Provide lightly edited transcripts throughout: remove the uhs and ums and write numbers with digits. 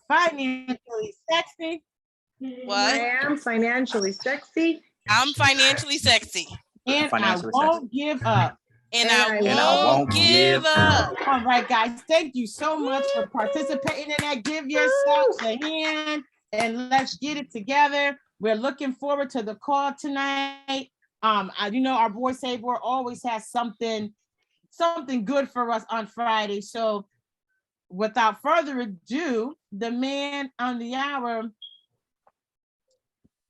financially sexy. What? I am financially sexy. I'm financially sexy. And Financially I won't give up. And And I I won't give up. All right, guys. Thank you so much for participating in that. Give yourselves a hand and let's get it together. We're looking forward to the call tonight. Our boy Sabor always has something good for us on Friday. So without further ado, the man on the hour,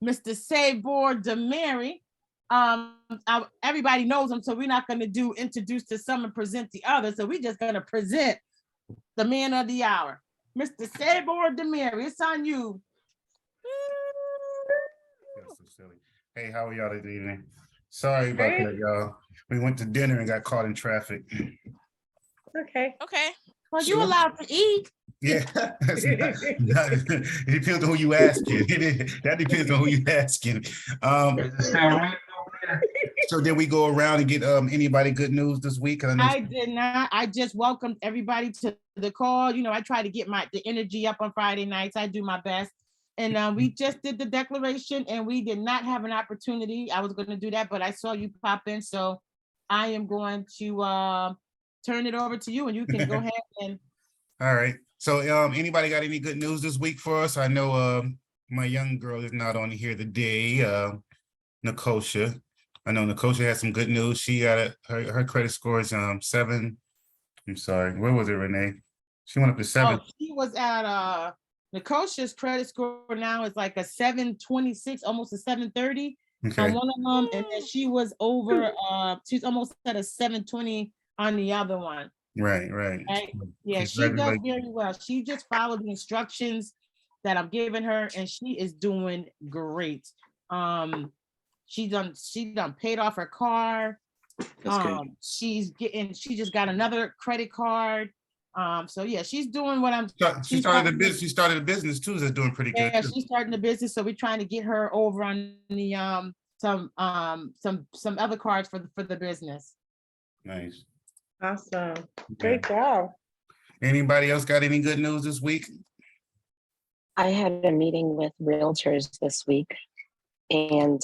Mr. Sabor DeMary. Everybody knows him, so we're not going to do introduce to some and present the other. So we're just going to present the man of the hour, Mr. Sabor DeMary. It's on you. That's so silly. Hey, how are y'all this evening? Sorry about that, y'all. We went to dinner and got caught in traffic. Okay. Well, you allowed to eat. Yeah, it depends on who you asking. That depends on who you asking. So did we go around and get anybody good news this week? I did not. I just welcomed everybody to the call. I try to get the energy up on Friday nights. I do my best. And we just did the declaration and we did not have an opportunity. I was going to do that, but I saw you pop in. So I am going to turn it over to you and you can go ahead and. All right. So anybody got any good news this week for us? I know my young girl is not on here today, Nikosha. I know Nikosha has some good news. She got her credit score is 7. I'm sorry, where was it, Renee? She went up to 7. Oh, she was at Nikosha's credit score now is like a 726, almost a 730 on one of them, and then she was over. She's almost at a 720 on the other one. Right. Yeah, she does very well. She just followed the instructions that I'm giving her, and she is doing great. She done paid off her car. She just got another credit card. So yeah, she's doing what I'm. She started a business too. That's doing pretty good. Yeah, she's starting a business. So we're trying to get her over on the some other cards for the business. Nice. Awesome. Great job. Anybody else got any good news this week? I had a meeting with realtors this week, and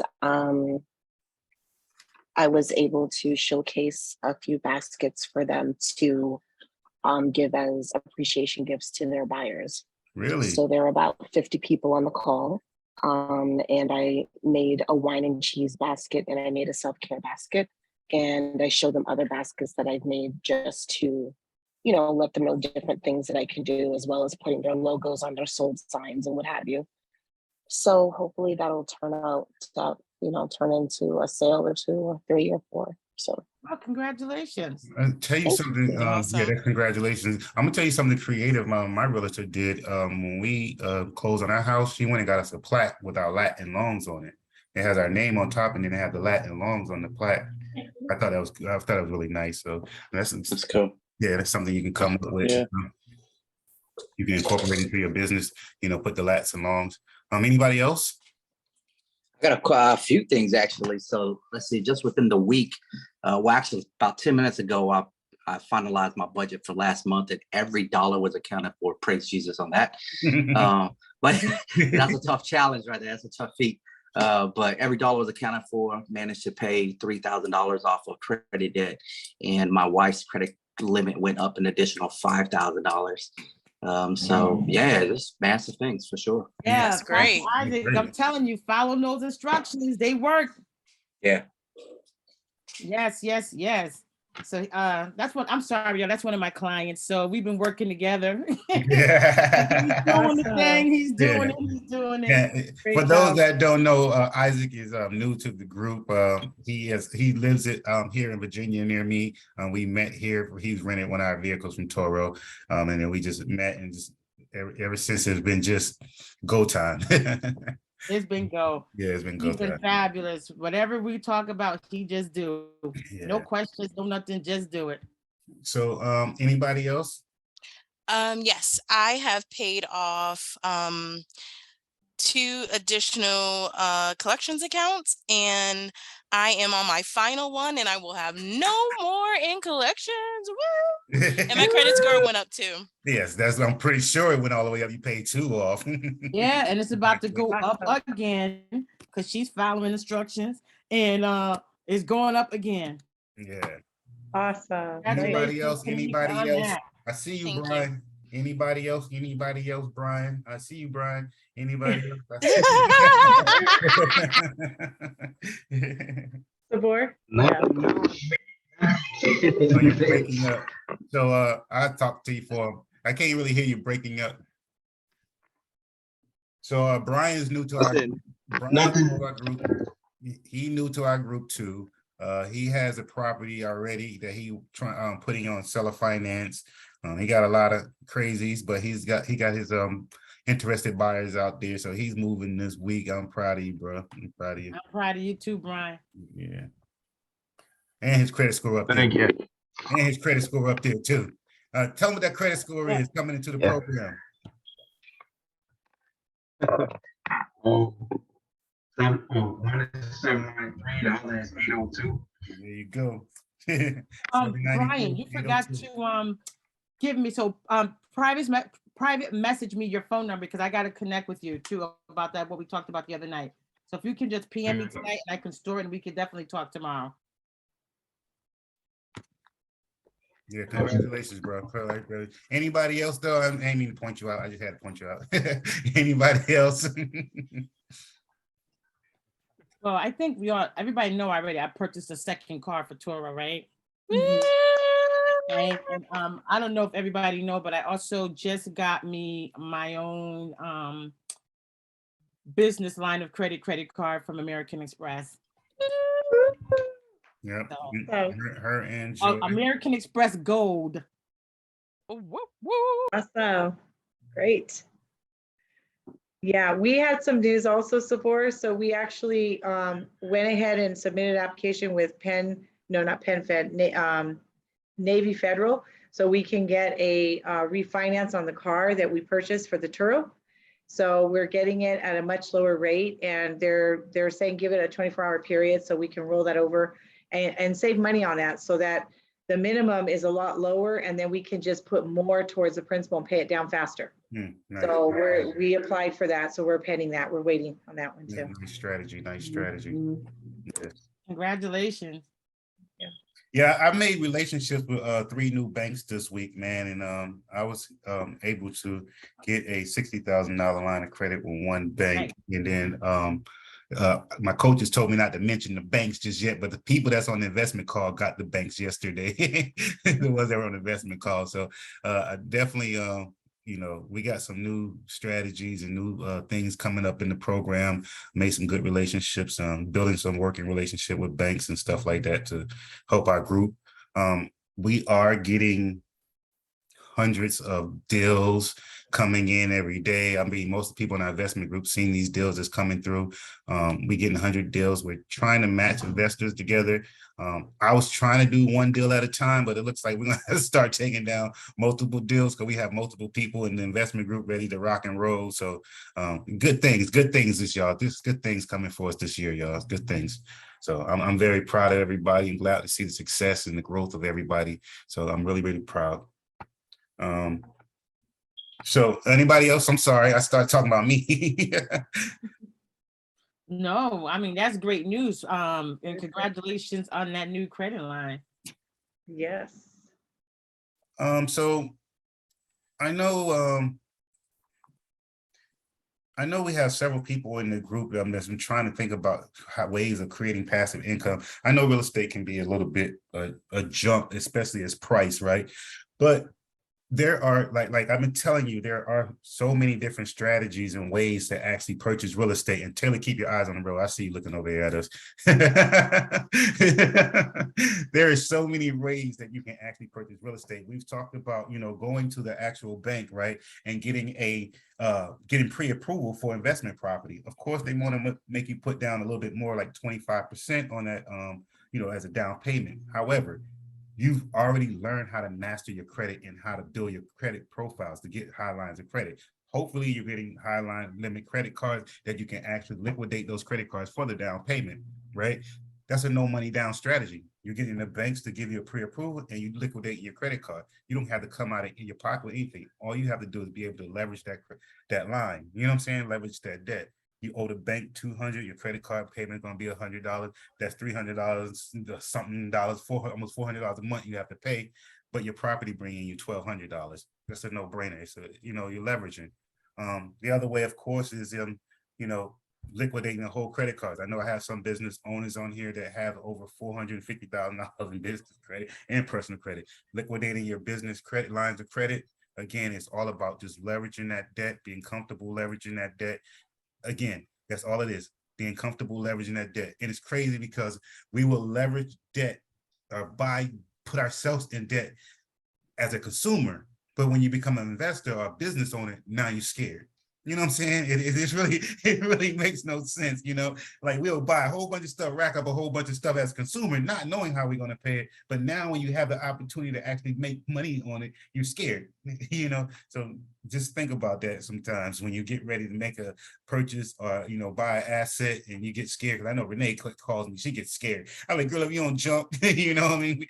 I was able to showcase a few baskets for them to give as appreciation gifts to their buyers. Really? So there are about 50 people on the call. And I made a wine and cheese basket and I made a self-care basket. And I showed them other baskets that I've made just to, let them know different things that I can do, as well as putting their logos on their sold signs and what have you. So hopefully that'll turn into a sale or 2 or 3 or 4. So. Oh, congratulations. I'll tell you something. Awesome. Yeah, congratulations. I'm gonna tell you something creative my realtor did. When we closed on our house, she went and got us a plaque with our lat and longs on it. It has our name on top and then it had the lat and longs on the plaque. I thought it was really nice. So that's cool. Yeah, that's something you can come up with. Yeah. You can incorporate into your business, put the lats and longs. Anybody else? I got a few things actually. So let's see, just within the week, actually about 10 minutes ago, I finalized my budget for last month and every dollar was accounted for. Praise Jesus on that. But that's a tough challenge right there. That's a tough feat. But every dollar was accounted for, managed to pay $3,000 off of credit debt. And my wife's credit limit went up an additional $5,000. So yeah, just massive things for sure. Yeah, that's great. Isaac, I'm telling you, follow those instructions. They work. Yeah. Yes. So that's what I'm sorry, y'all. That's one of my clients. So we've been working together. Yeah. He's doing the thing. He's doing it. Yeah. For those that don't know, Isaac is new to the group. He lives here in Virginia near me. We met here. He's rented one of our vehicles from Toro, and then we just met and just ever since it's been just go time. It's been go. Yeah, it's been go. He's been fabulous. Whatever we talk about, he just do. Yeah. No questions, no nothing, just do it. So anybody else? Yes, I have paid off 2 additional collections accounts, and I am on my final one and I will have no more in collections. Woo! And my credit score went up too. Yes, I'm pretty sure it went all the way up. You paid 2 off. Yeah, and it's about to go up again because she's following instructions, and it's going up again. Yeah. Awesome. Anybody Congratulations else? to me Anybody on else? that. I see you, Thank you. Brian. Anybody else? Anybody else, Brian? I see you, Brian. Anybody else? I see you. Sabor? Oh, you're breaking up. So I talked to you I can't really hear you breaking up. So Brian's new to our group. He new to our group too. He has a property already that he putting on seller finance. He got a lot of crazies, but he got his interested buyers out there. So he's moving this week. I'm proud of you, bro. I'm proud of you. I'm proud of you too, Brian. Yeah. And his credit score up there. Thank you. And his credit score up there too. Tell me what that credit score is coming into the program. $1.793.802. There you go. Brian, you forgot to give me private message me your phone number because I got to connect with you too about that what we talked about the other night. So if you can just PM me tonight and I can store it and we can definitely talk tomorrow. Yeah, congratulations, bro. Anybody else though? I ain't mean to point you out. I just had to point you out. Anybody else? Well, I think everybody know already. I purchased a second car for Toro, right? Right. And I don't know if everybody know, but I also just got me my own business line of credit card from American Express. Yep. So, her and Joy. American Express Gold. Awesome. Great. Yeah, we had some news also, Sephora. So we actually went ahead and submitted an application with Navy Federal, so we can get a refinance on the car that we purchased for the Turo. So we're getting it at a much lower rate, and they're saying give it a 24-hour period so we can roll that over and save money on that, so that the minimum is a lot lower, and then we can just put more towards the principal and pay it down faster. Nice. So we applied for that, so we're pending that. We're waiting on that one too. Nice strategy. Nice strategy. Yes. Congratulations. Yeah, I made relationships with 3 new banks this week, man, and I was able to get a $60,000 line of credit with one bank, and then my coaches told me not to mention the banks just yet, but the people that's on the investment call got the banks yesterday. The ones that were on the investment call. So I definitely, we got some new strategies and new things coming up in the program, made some good relationships, building some working relationship with banks and stuff like that to help our group. We are getting hundreds of deals coming in every day. I mean, most people in our investment group seeing these deals that's coming through. We getting 100 deals. We're trying to match investors together. I was trying to do one deal at a time, but it looks like we're going to start taking down multiple deals because we have multiple people in the investment group ready to rock and roll. So good things this, y'all. There's good things coming for us this year, y'all. Good things. So I'm very proud of everybody and glad to see the success and the growth of everybody. So I'm really, really proud. So anybody else? I'm sorry, I started talking about me. No, I mean, that's great news. And congratulations on that new credit line. Yes. So I know we have several people in the group that's been trying to think about ways of creating passive income. I know real estate can be a little bit a jump, especially as price, right? But there are, like I've been telling you, there are so many different strategies and ways to actually purchase real estate. And Taylor, keep your eyes on the road. I see you looking over here at us. There are so many ways that you can actually purchase real estate. We've talked about, going to the actual bank, right, and getting pre-approval for investment property. Of course, they want to make you put down a little bit more, like 25% on that, as a down payment. However, you've already learned how to master your credit and how to build your credit profiles to get high lines of credit. Hopefully you're getting high line limit credit cards that you can actually liquidate those credit cards for the down payment, right? that's a no money down strategy. You're getting the banks to give you a pre-approval and you liquidate your credit card. You don't have to come out of your pocket with anything. All you have to do is be able to leverage that line. You know what I'm saying? Leverage that debt. You owe the bank $200, your credit card payment is going to be $100. That's $300, something dollars, almost $400 a month you have to pay, but your property bringing you $1,200. That's a no-brainer. So, you know, you're leveraging. The other way, of course, is, you know, liquidating the whole credit cards. I know I have some business owners on here that have over $450,000 in business credit and personal credit. Liquidating your business credit lines of credit, again, it's all about just leveraging that debt, being comfortable leveraging that debt. Again, that's all it is, being comfortable leveraging that debt. And it's crazy because we will leverage debt or put ourselves in debt as a consumer, but when you become an investor or a business owner, now you're scared. You know what I'm saying? It really makes no sense, you know, like we'll buy a whole bunch of stuff, rack up a whole bunch of stuff as a consumer, not knowing how we're going to pay it. But now when you have the opportunity to actually make money on it, you're scared, you know? So just think about that sometimes when you get ready to make a purchase or, you know, buy an asset and you get scared. Cause I know Renee calls me, she gets scared. I'm like, girl, if you don't jump, you know what I mean?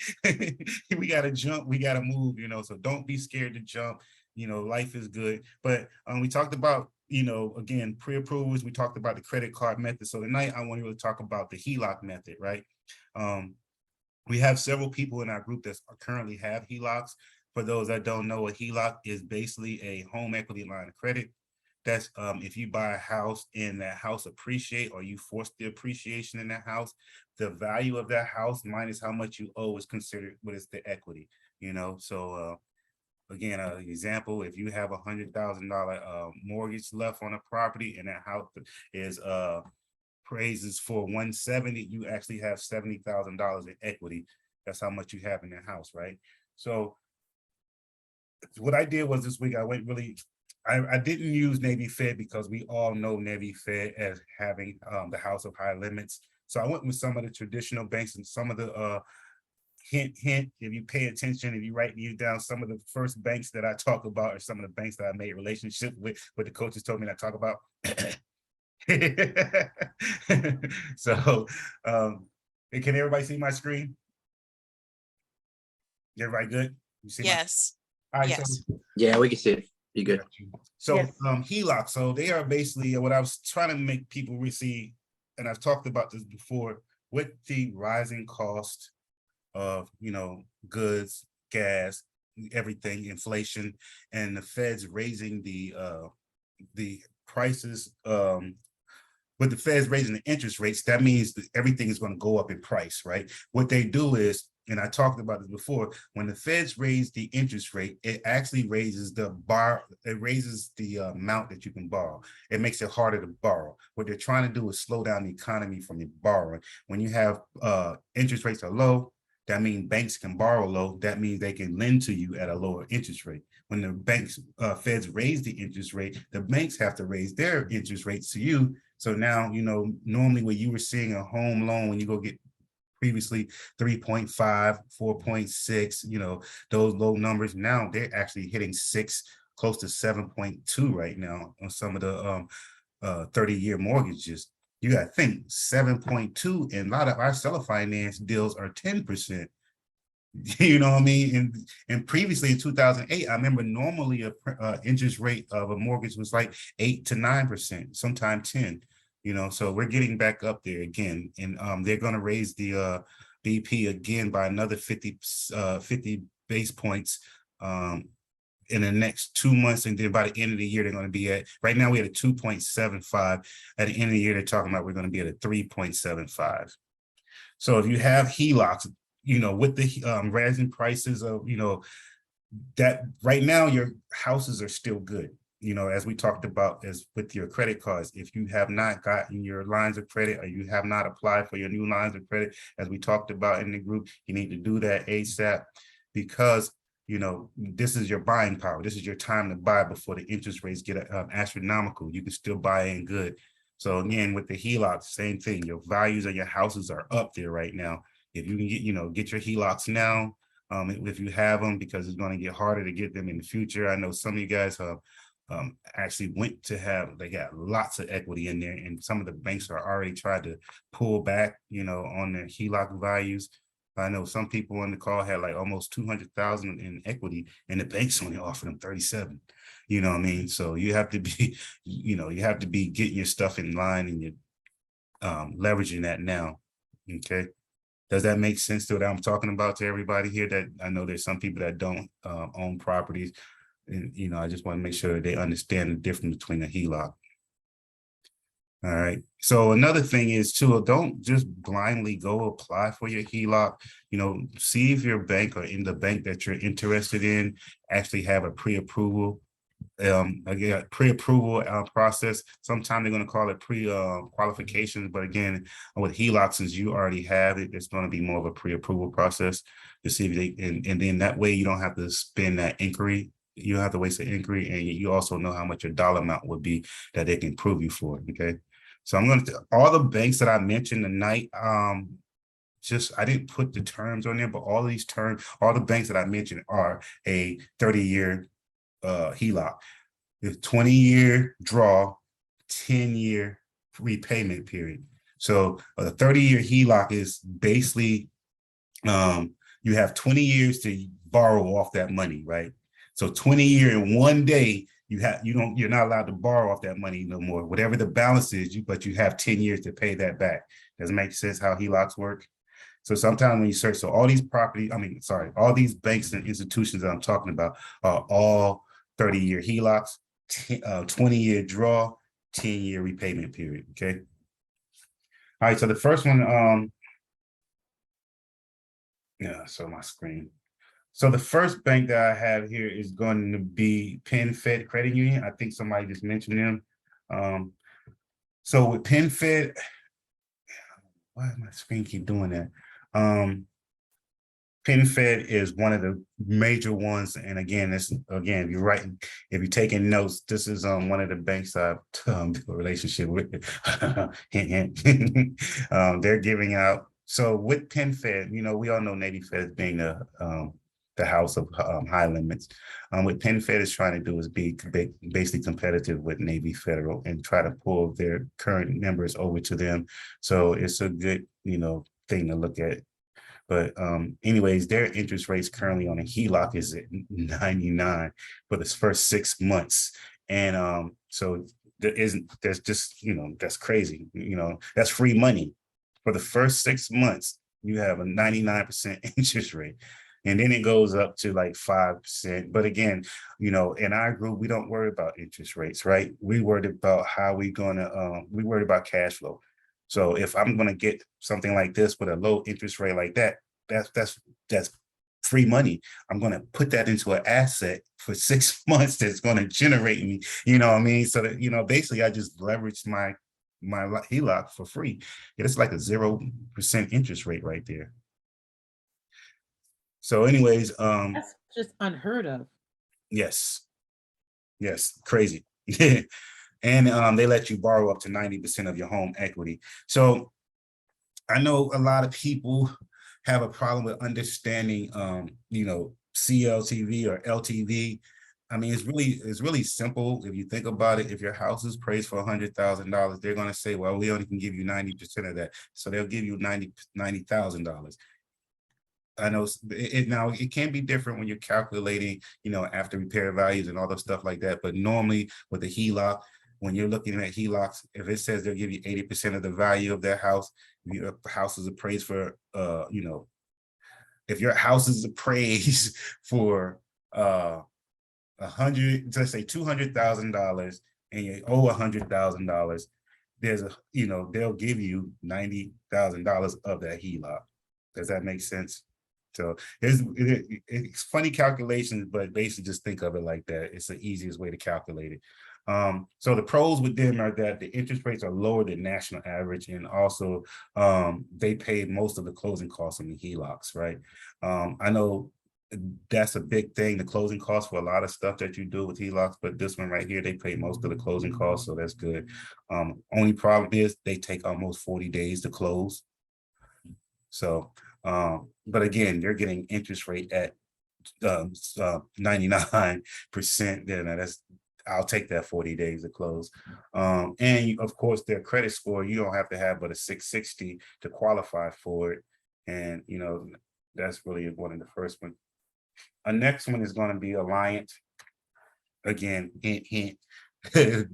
We got to jump, we got to move, you know, so don't be scared to jump. You know, life is good. But we talked about, you know, again, pre-approvals. We talked about the credit card method. So tonight I want to really talk about the HELOC method, right? We have several people in our group that currently have HELOCs. For those that don't know, a HELOC is basically a home equity line of credit. That's if you buy a house and that house appreciate or you force the appreciation in that house, the value of that house minus how much you owe is considered what is the equity, you know? So again, an example, if you have $100,000 mortgage left on a property and that house is praises for 170, you actually have $70,000 in equity. That's how much you have in that house, right? So what I did was this week, I went really, I didn't use Navy Fed because we all know Navy Fed as having the house of high limits. So I went with some of the traditional banks and some of the hint, if you pay attention, if you write these down, some of the first banks that I talk about are some of the banks that I made relationship with, what the coaches told me to talk about. So, can everybody see my screen? Everybody good? You see Yes. All right, Yes. so Yeah, we can see it. You good? So Yes. HELOC, so they are basically what I was trying to make people receive, and I've talked about this before, with the rising cost of, you know, goods, gas, everything, inflation, and the Fed's raising the prices. With the Fed's raising the interest rates, that means that everything is going to go up in price, right? What they do is, and I talked about this before, when the Feds raise the interest rate, it actually raises the amount that you can borrow. It makes it harder to borrow. What they're trying to do is slow down the economy from your borrowing. When you have interest rates are low, that means banks can borrow low. That means they can lend to you at a lower interest rate. When the banks, Feds raise the interest rate, the banks have to raise their interest rates to you. So now, you know, normally when you were seeing a home loan, when you go get previously 3.5, 4.6, you know, those low numbers, now they're actually hitting 6, close to 7.2 right now on some of the 30-year mortgages. You got to think 7.2, and a lot of our seller finance deals are 10%. You know what I mean? And previously in 2008, I remember normally a interest rate of a mortgage was like 8 to 9%, sometimes 10. You know, so we're getting back up there again, and they're going to raise the BP again by another 50 base points in the next 2 months, and then by the end of the year, they're going to be at, right now we had a 2.75. At the end of the year, they're talking about we're going to be at a 3.75. So if you have HELOCs, you know, with the rising prices of, you know, that right now your houses are still good. You know, as we talked about, as with your credit cards, if you have not gotten your lines of credit or you have not applied for your new lines of credit, as we talked about in the group, you need to do that ASAP, because, you know, this is your buying power. This is your time to buy before the interest rates get astronomical. You can still buy in good. So again, with the HELOCs, same thing. Your values of your houses are up there right now. If you can get, you know, get your HELOCs now, if you have them, because it's going to get harder to get them in the future. I know some of you guys actually went to have, they got lots of equity in there, and some of the banks are already tried to pull back, on their HELOC values. I know some people on the call had like almost 200,000 in equity, and the banks only offered them 37. You know what I mean? So you have to be, you have to be getting your stuff in line, and you're leveraging that now. Okay. Does that make sense to what I'm talking about to everybody here? That I know there's some people that don't own properties, and I just want to make sure that they understand the difference between a HELOC. All right. So another thing is too, don't just blindly go apply for your HELOC. See if your bank or in the bank that you're interested in actually have a pre-approval process. Sometimes they're going to call it qualifications, but again, with HELOC, since you already have it, it's going to be more of a pre-approval process to see if they, and then that way you don't have to spend that inquiry. You don't have to waste the inquiry, and you also know how much your dollar amount would be that they can approve you for. Okay. So I'm going to, all the banks that I mentioned tonight, I didn't put the terms on there, but all these terms, all the banks that I mentioned are a 30-year HELOC, the 20-year draw, 10-year repayment period. So a 30-year HELOC is basically you have 20 years to borrow off that money, right? So 20 years in one day, you're not allowed to borrow off that money no more. Whatever the balance is, but you have 10 years to pay that back. Does it make sense how HELOCs work? So sometimes when you search, so all these all these banks and institutions that I'm talking about are all 30-year HELOCs, 20-year draw, 10-year repayment period. Okay. All right. So the first one, so my screen. So the first bank that I have here is going to be PenFed Credit Union. I think somebody just mentioned them. So with PenFed, why does my screen keep doing that? PenFed is one of the major ones. And again, if you're taking notes, this is one of the banks I've built a relationship with. Hint, hint. They're giving out. So with PenFed, we all know Navy Fed being the house of high limits. What PenFed is trying to do is be basically competitive with Navy Federal and try to pull their current members over to them. So it's a good, thing to look at. But anyways, their interest rates currently on a HELOC is at 99 for the first 6 months. And so there's just, that's crazy. That's free money. For the first 6 months, you have a 99% interest rate. And then it goes up to like 5%. But again, in our group, we don't worry about interest rates, right? We worried about we worried about cash flow. So if I'm going to get something like this with a low interest rate like that, that's free money. I'm going to put that into an asset for 6 months that's going to generate me, you know what I mean? So that, basically I just leveraged my HELOC for free. It's like a 0% interest rate right there. So anyways, that's just unheard of. Yes, crazy. And they let you borrow up to 90% of your home equity. So I know a lot of people have a problem with understanding, CLTV or LTV. I mean, it's really simple. If you think about it, if your house is appraised for $100,000, they're going to say, well, we only can give you 90% of that. So they'll give you $90,000. I know it can be different when you're calculating, after repair values and all the stuff like that. But normally with the HELOC, when you're looking at HELOCs, if it says they'll give you 80% of the value of their house, your house is appraised for, if your house is appraised for let's say $200,000 and you owe $100,000, they'll give you $90,000 of that HELOC. Does that make sense? So it's funny calculations, but basically just think of it like that. It's the easiest way to calculate it. So the pros with them are that the interest rates are lower than national average, and also they pay most of the closing costs on the HELOCs, right? I know that's a big thing, the closing costs for a lot of stuff that you do with HELOCs, but this one right here, they pay most of the closing costs, so that's good. Only problem is they take almost 40 days to close. So, but again, they're getting interest rate at 99%. Then I'll take that 40 days to close. And of course, their credit score, you don't have to have but a 660 to qualify for it. And, that's really one of the first one. Our next one is going to be Alliant. Again, hint, hint,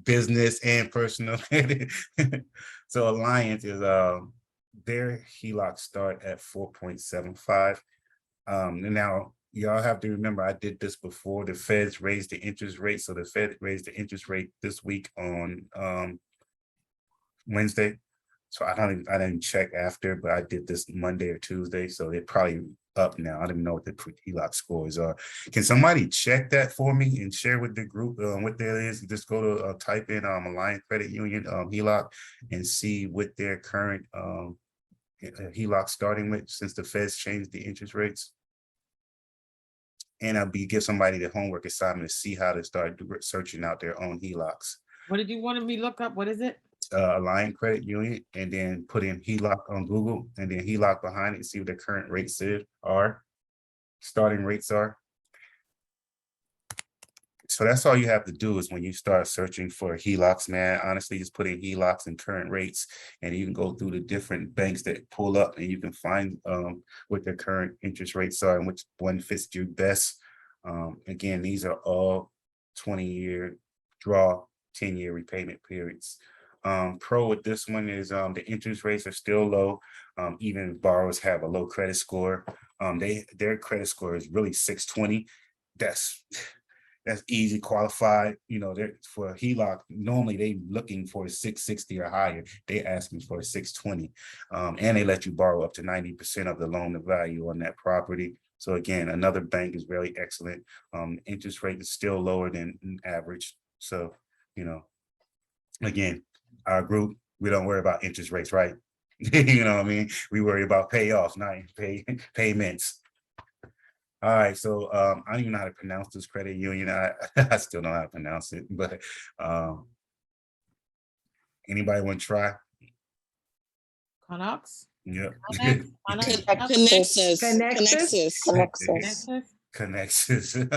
business and personal. So Alliant is their HELOC start at 4.75. And now y'all have to remember, I did this before the Feds raised the interest rate. So the Fed raised the interest rate this week on Wednesday. So I didn't check after, but I did this Monday or Tuesday. So they're probably up now. I don't even know what the HELOC scores are. Can somebody check that for me and share with the group what that is? Just go to type in Alliant Credit Union HELOC and see what their current HELOC starting with since the Feds changed the interest rates. And give somebody the homework assignment to see how to start searching out their own HELOCs. What did you want me to look up? What is it? Alliant Credit Union, and then put in HELOC on Google, and then HELOC behind it and see what the current rates are, starting rates are. So that's all you have to do is when you start searching for HELOCs, man, honestly, just put in HELOCs and current rates, and you can go through the different banks that pull up, and you can find what their current interest rates are and which one fits you best. Again, these are all 20-year draw, 10-year repayment periods. Pro with this one is the interest rates are still low. Even if borrowers have a low credit score, their credit score is really 620. That's easy qualified. They're for HELOC, normally they looking for a 660 or higher. They asking for a 620. And they let you borrow up to 90% of the loan to value on that property. So again, another bank is really excellent. Interest rate is still lower than average. So, again, our group, we don't worry about interest rates, right? You know what I mean? We worry about payoffs, not payments. All right, so I don't even know how to pronounce this credit union. I still know how to pronounce it, but anybody want to try? Connox? Yep. Connexus. Connexus.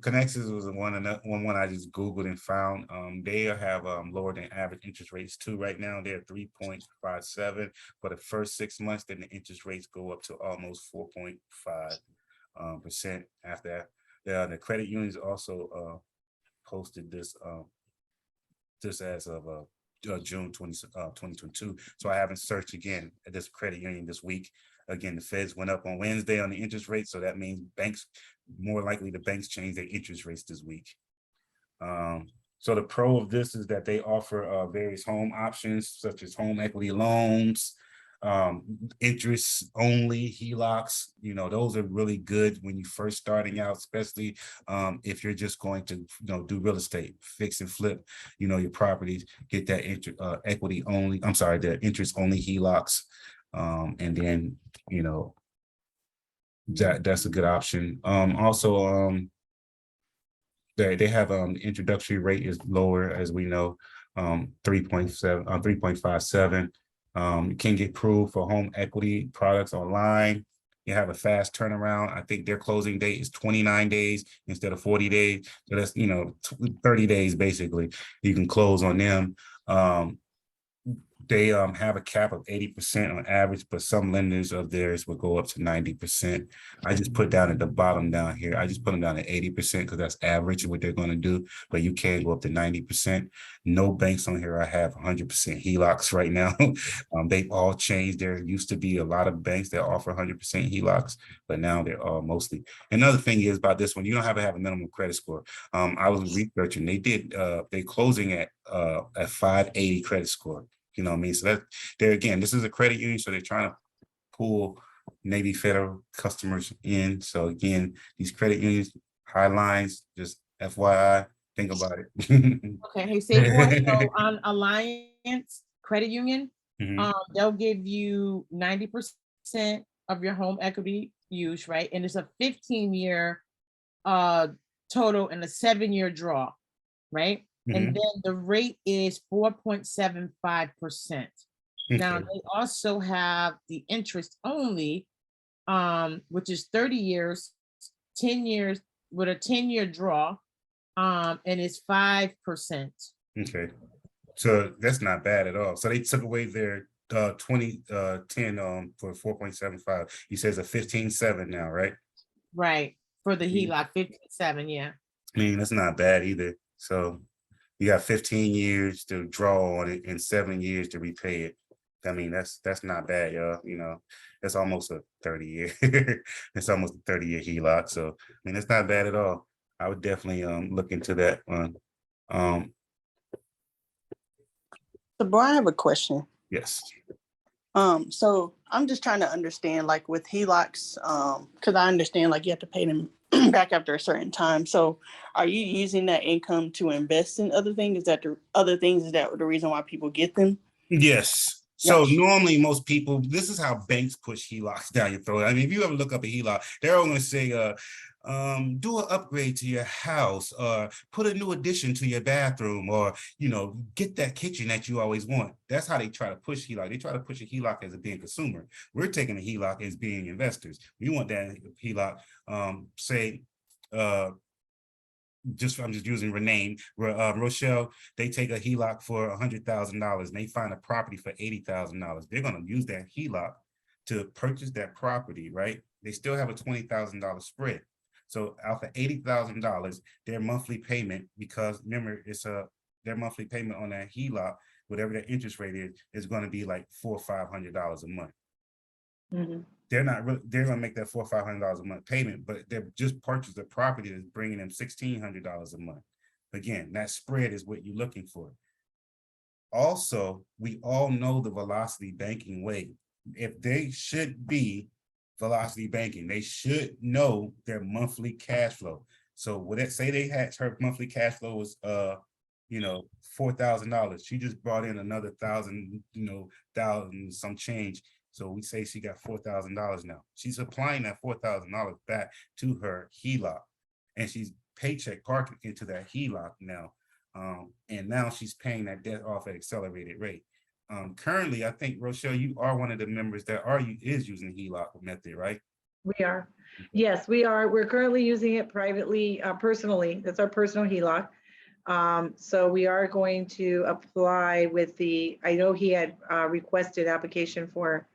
Connexus was one I just Googled and found. They have lower than average interest rates too. Right now they're 3.57 for the first 6 months. Then the interest rates go up to almost 4.5% after that. The credit unions also posted this as of June 2022. So I haven't searched again at this credit union this week. Again, the Feds went up on Wednesday on the interest rate. So that means more likely the banks change their interest rates this week. So the pro of this is that they offer various home options, such as home equity loans, interest only HELOCs. Those are really good when you first starting out, especially if you're just going to do real estate, fix and flip your properties, get that equity only, the interest only HELOCs, and then that's a good option. Also they have introductory rate is lower, as we know, 3.57. You can get approved for home equity products online. You have a fast turnaround. I think their closing date is 29 days instead of 40 days. So that's 30 days basically. You can close on them. They have a cap of 80% on average, but some lenders of theirs will go up to 90%. I just put down at the bottom down here. I just put them down at 80% because that's average what they're going to do, but you can go up to 90%. No banks on here I have 100% HELOCs right now. They've all changed. There used to be a lot of banks that offer 100% HELOCs, but now they're all mostly. Another thing is about this one, you don't have to have a minimum credit score. I was researching. They closing at 580 credit score. You know what I mean? So this is a credit union, so they're trying to pull Navy Federal customers in. So again, these credit unions, high lines, just FYI, think about it. Okay, hey, say more. So on Alliance Credit Union, they'll give you 90% of your home equity use, right? And it's a 15-year total and a 7-year draw, right? And then the rate is 4.75%. Now they also have the interest only, which is 30 years, 10 years with a 10-year draw. and it's 5%. Okay, so that's not bad at all. So they took away their 2010 for 4.75. You says a 15.7 now, right? Right, for the Mhm. HELOC, 57, yeah. I mean, that's not bad either. So you got 15 years to draw on it and 7 years to repay it. I mean, that's not bad, y'all. You know, that's almost a 30-year. It's almost a 30-year HELOC. So I mean, that's not bad at all. I would definitely look into that one. So, boy, I have a question. Yes. So I'm just trying to understand, like with HELOCs, because I understand like you have to pay them back after a certain time. So are you using that income to invest in other things? Is that the other things? Is that the reason why people get them? Yes. So Yes. normally most people, this is how banks push HELOCs down your throat. I mean, if you ever look up a HELOC, they're all going to say, do an upgrade to your house, or put a new addition to your bathroom, or, you know, get that kitchen that you always want. That's how they try to push HELOC. They try to push a HELOC as a being consumer. We're taking a HELOC as being investors. We want that HELOC, say, I'm just using Renee, Rochelle, they take a HELOC for $100,000 and they find a property for $80,000. They're going to use that HELOC to purchase that property, right? They still have a $20,000 spread. So out of $80,000, their monthly payment, because remember, it's their monthly payment on that HELOC, whatever their interest rate is going to be like $400 or $500 a month. Mhm. They're not really, they're going to make that $400 or $500 a month payment, but they've just purchased a property that's bringing them $1,600 a month. Again, that spread is what you're looking for. Also, we all know the velocity banking way. If they should be velocity banking, they should know their monthly cash flow. So would it say they had her monthly cash flow was $4,000. She just brought in another thousand some change. So we say she got $4,000 now. She's applying that $4,000 back to her HELOC, and she's paycheck parking into that HELOC now. And now she's paying that debt off at accelerated rate. Currently, I think, Rochelle, you are one of the members that is using HELOC method, right? We are. Yes, we are. We're currently using it privately, personally. That's our personal HELOC. So we are going to apply with I know he had requested application for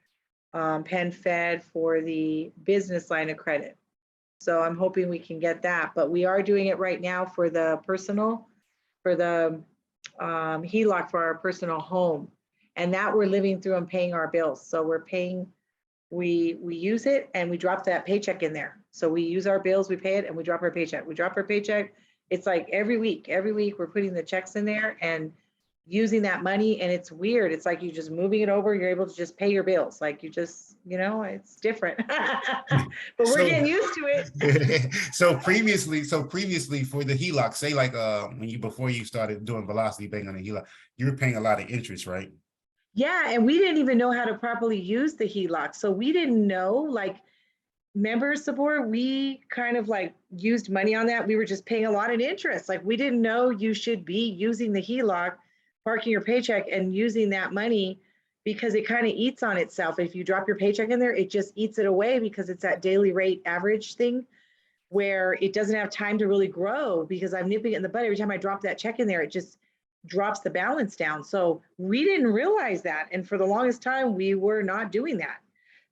Penn Fed for the business line of credit. So I'm hoping we can get that, but we are doing it right now for the personal, for the HELOC for our personal home. And that we're living through and paying our bills. So we're paying, we use it and we drop that paycheck in there. So we use our bills, we pay it, and we drop our paycheck. We drop our paycheck. It's like every week we're putting the checks in there and using that money. And it's weird. It's like you're just moving it over. You're able to just pay your bills. Like you just, it's different, but we're getting used to it. So previously for the HELOC, say like before you started doing velocity banking on the HELOC, you were paying a lot of interest, right? Yeah, and we didn't even know how to properly use the HELOC. So we didn't know, like, member support, we kind of like used money on that. We were just paying a lot of interest. Like we didn't know you should be using the HELOC, parking your paycheck and using that money, because it kind of eats on itself. If you drop your paycheck in there, it just eats it away because it's that daily rate average thing where it doesn't have time to really grow, because I'm nipping it in the bud. Every time I drop that check in there, it just drops the balance down. So we didn't realize that. And for the longest time, we were not doing that.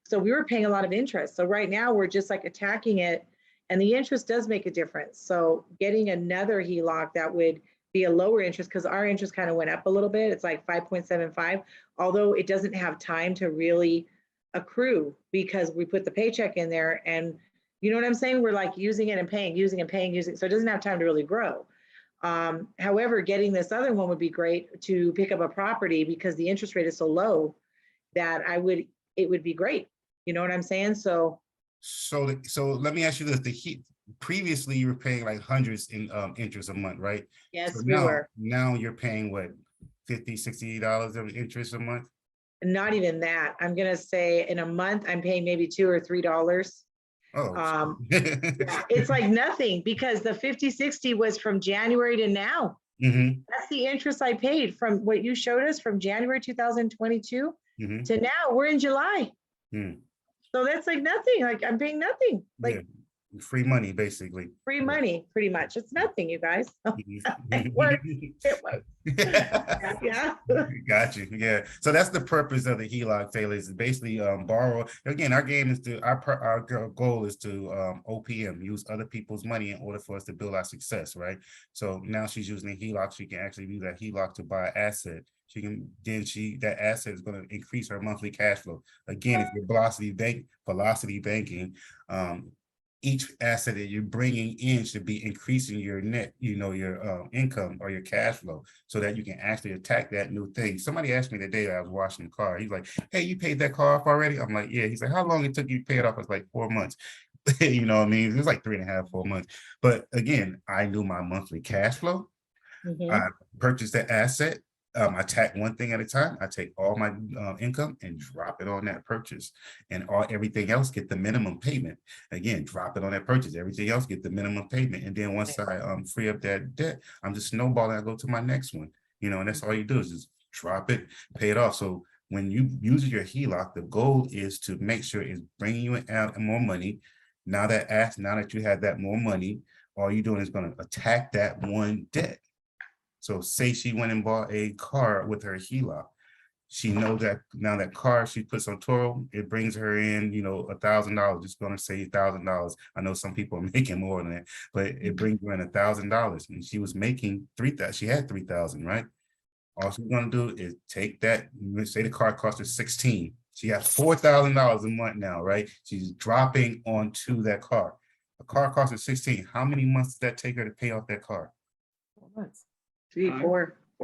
So we were paying a lot of interest. So right now we're just like attacking it, and the interest does make a difference. So getting another HELOC that would be a lower interest, because our interest kind of went up a little bit. It's like 5.75, although it doesn't have time to really accrue because we put the paycheck in there, and you know what I'm saying? We're like using it and paying, using and paying, using. So it doesn't have time to really grow. However, getting this other one would be great to pick up a property, because the interest rate is so low that it would be great. You know what I'm saying? So let me ask you this: previously you were paying like hundreds in interest a month, right? yes, So we were. Now you're paying what, $50-$60 of interest a month? Not even that. I'm gonna say in a month I'm paying maybe $2 or $3. Oh, It's like nothing, because the 50-60 was from January to now. Mm-hmm. That's the interest I paid from what you showed us from January 2022 to now. We're in July. So that's like nothing. Like I'm paying nothing. Like Free money, basically. Free money, pretty much. It's nothing, you guys. It works. It works. Yeah. Got you. Yeah. So that's the purpose of the HELOC, Taylor, is basically borrow. Again, our game is to our goal is to OPM, use other people's money in order for us to build our success, right? So now she's using a HELOC. She can actually use that HELOC to buy an asset. She can that asset is going to increase her monthly cash flow. Again, if you're velocity banking, each asset that you're bringing in should be increasing your net, your income or your cash flow, so that you can actually attack that new thing. Somebody asked me the day I was washing the car. He's like, "Hey, you paid that car off already?" I'm like, "Yeah." He's like, "How long it took you to pay it off?" I was like, 4 months. You know what I mean? It was like 3.5, 4 months. But again, I knew my monthly cash flow. I purchased the asset. I attack one thing at a time. I take all my income and drop it on that purchase, and everything else get the minimum payment. Again, drop it on that purchase. Everything else get the minimum payment, and then once I free up that debt, I'm just snowballing. I go to my next one. And that's all you do is just drop it, pay it off. So when you use your HELOC, the goal is to make sure it's bringing you out more money. Now that you have that more money, all you're doing is going to attack that one debt. So say she went and bought a car with her HELOC. She knows that now that car she puts on Toro, it brings her in, $1,000. Just going to say $1,000. I know some people are making more than that, but it brings her in $1,000. And she was making 3,000. She had 3,000, right? All she's going to do is take that. Say the car cost her 16. She has $4,000 a month now, right? She's dropping onto that car. A car costs her 16. How many months does that take her to pay off that car? 4 months. 4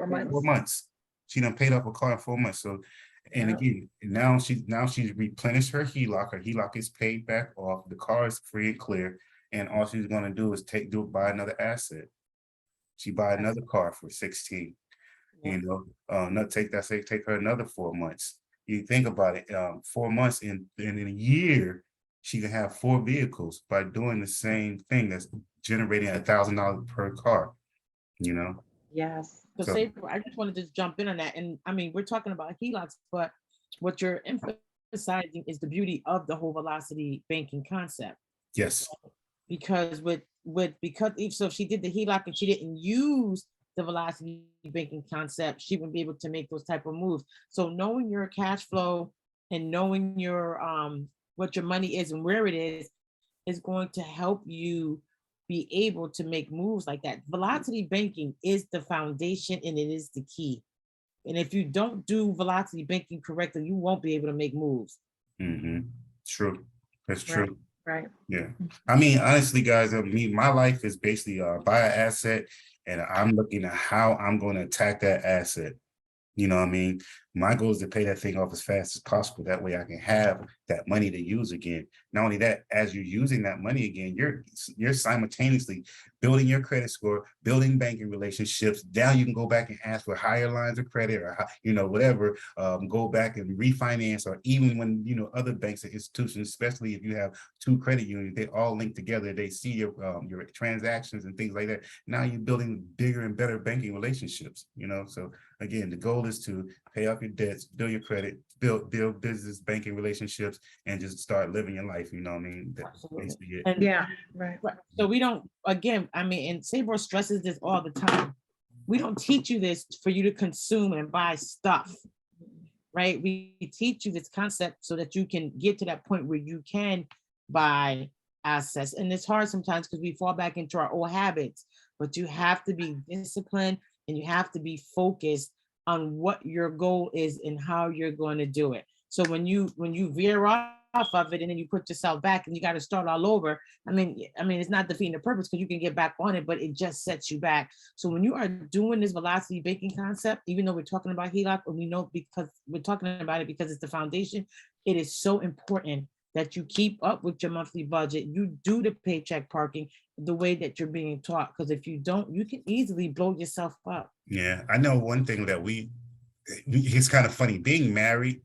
months. 4 months. She done paid off a car in 4 months. So, and again, now she's replenished her HELOC. Her HELOC is paid back off. The car is free and clear, and all she's going to do is buy another asset. She buy another car for 16. Take her another 4 months. You think about it, 4 months in a year, she can have 4 vehicles by doing the same thing that's generating $1,000 per car. Yes. So I just wanted to jump in on that. And I mean, we're talking about HELOCs, but what you're emphasizing is the beauty of the whole velocity banking concept. Yes. Because if she did the HELOC and she didn't use the velocity banking concept, she wouldn't be able to make those type of moves. So knowing your cash flow and knowing your what your money is and where it is going to help you be able to make moves like that. Velocity banking is the foundation and it is the key. And if you don't do velocity banking correctly, you won't be able to make moves. True. That's true. Right. Yeah. I mean, honestly, guys, my life is basically buy an asset, and I'm looking at how I'm going to attack that asset. You know what I mean? My goal is to pay that thing off as fast as possible. That way I can have that money to use again. Not only that, as you're using that money again, you're simultaneously building your credit score, building banking relationships. Now you can go back and ask for higher lines of credit or, whatever, go back and refinance, or even when, other banks and institutions, especially if you have 2 credit unions, they all link together. They see your transactions and things like that. Now you're building bigger and better banking relationships, So again, the goal is to pay off your debts, build your credit, build business banking relationships, and just start living your life. You know what I mean? That's basically it. And Yeah, right. So we don't, again, I mean, and Sabro stresses this all the time. We don't teach you this for you to consume and buy stuff, right? We teach you this concept so that you can get to that point where you can buy assets. And it's hard sometimes because we fall back into our old habits, but you have to be disciplined and you have to be focused on what your goal is and how you're going to do it. So when you veer off of it and then you put yourself back and you got to start all over, I mean, it's not defeating the purpose because you can get back on it, but it just sets you back. So when you are doing this velocity banking concept, even though we're talking about HELOC, and we know because we're talking about it because it's the foundation, it is so important that you keep up with your monthly budget. You do the paycheck parking the way that you're being taught, because if you don't, you can easily blow yourself up. Yeah, I know one thing that it's kind of funny being married.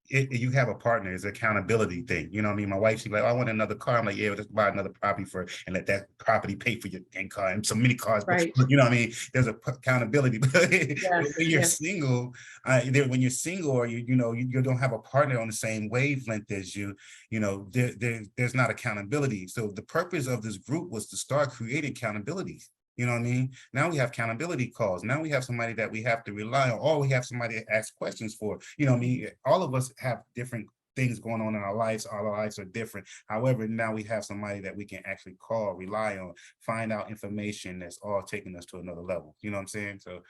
you have a partner. It's an accountability thing. You know what I mean? My wife, she's like, oh, I want another car. I'm like, yeah, let's buy another property and let that property pay for your car and so many cars. Right. You know what I mean? There's a accountability. But Yes, when you're yes. single, when you're single or you don't have a partner on the same wavelength as you, there's not accountability. So the purpose of this group was to start creating accountability. You know what I mean? Now we have accountability calls. Now we have somebody that we have to rely on, or we have somebody to ask questions for. You know what I mean? All of us have different things going on in our lives. All our lives are different. However, now we have somebody that we can actually call, rely on, find out information that's all taking us to another level. You know what I'm saying? So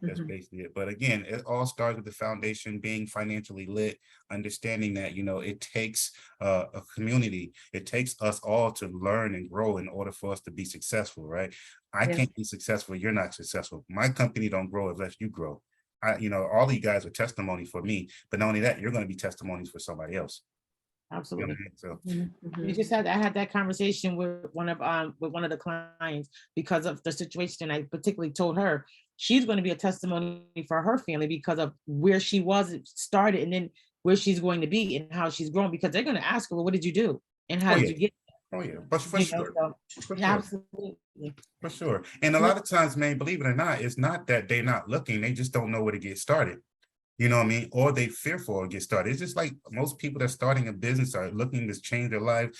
that's basically it. But again, it all starts with the foundation being financially lit, understanding that, it takes a community. It takes us all to learn and grow in order for us to be successful, right? I can't be successful. You're not successful. My company don't grow unless you grow. All you guys are testimony for me, but not only that, you're going to be testimonies for somebody else. Absolutely. So I had that conversation with one of the clients because of the situation. I particularly told her she's going to be a testimony for her family because of where she was started and then where she's going to be and how she's grown, because they're going to ask her, well, what did you do and how did you get there? Oh yeah, but for sure. For sure. Absolutely. For sure. And a lot of times, man, believe it or not, it's not that they're not looking, they just don't know where to get started. You know what I mean? Or they fearful to get started. It's just like most people that are starting a business are looking to change their life.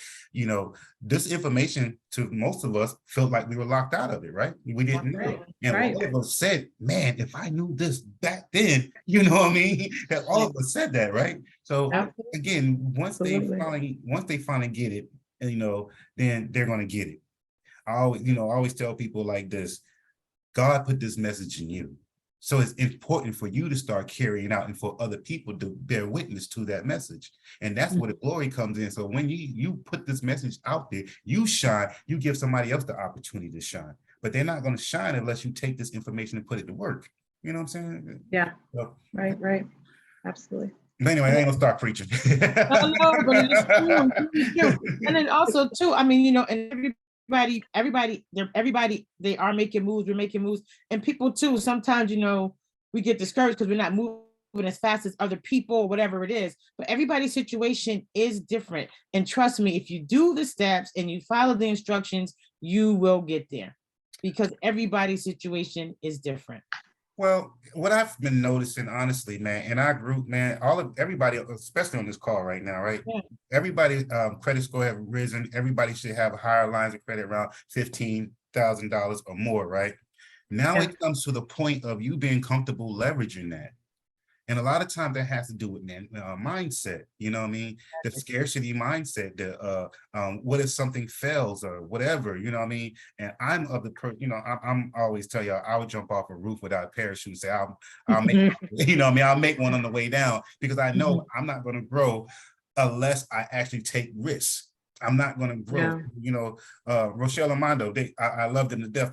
This information to most of us felt like we were locked out of it, right? We didn't know. And all of us said, man, if I knew this back then, you know what I mean? That all of us said that, right? So again, once they finally get it, then they're going to get it. I always tell people like this, God put this message in you. So it's important for you to start carrying out and for other people to bear witness to that message. And that's where the glory comes in. So when you put this message out there, you shine, you give somebody else the opportunity to shine. But they're not going to shine unless you take this information and put it to work. You know what I'm saying? Yeah. So, right. Absolutely. But anyway, I ain't gonna start preaching. No, but it is true. And then also too, I mean, and everybody, they are making moves, we're making moves. And people too, sometimes, we get discouraged because we're not moving as fast as other people or whatever it is. But everybody's situation is different. And trust me, if you do the steps and you follow the instructions, you will get there because everybody's situation is different. Well, what I've been noticing, honestly, man, in our group, man, everybody, especially on this call right now, right? Yeah. Everybody's credit score have risen. Everybody should have higher lines of credit around $15,000 or more, right? Now it comes to the point of you being comfortable leveraging that. And a lot of times that has to do with mindset, you know what I mean? The scarcity mindset, what if something fails or whatever, you know what I mean? And I'm of the I'm always tell y'all, I would jump off a roof without a parachute, say I'll make, I'll make one on the way down because I know I'm not going to grow unless I actually take risks. I'm not going to grow. Rochelle and Mondo, I love them to death.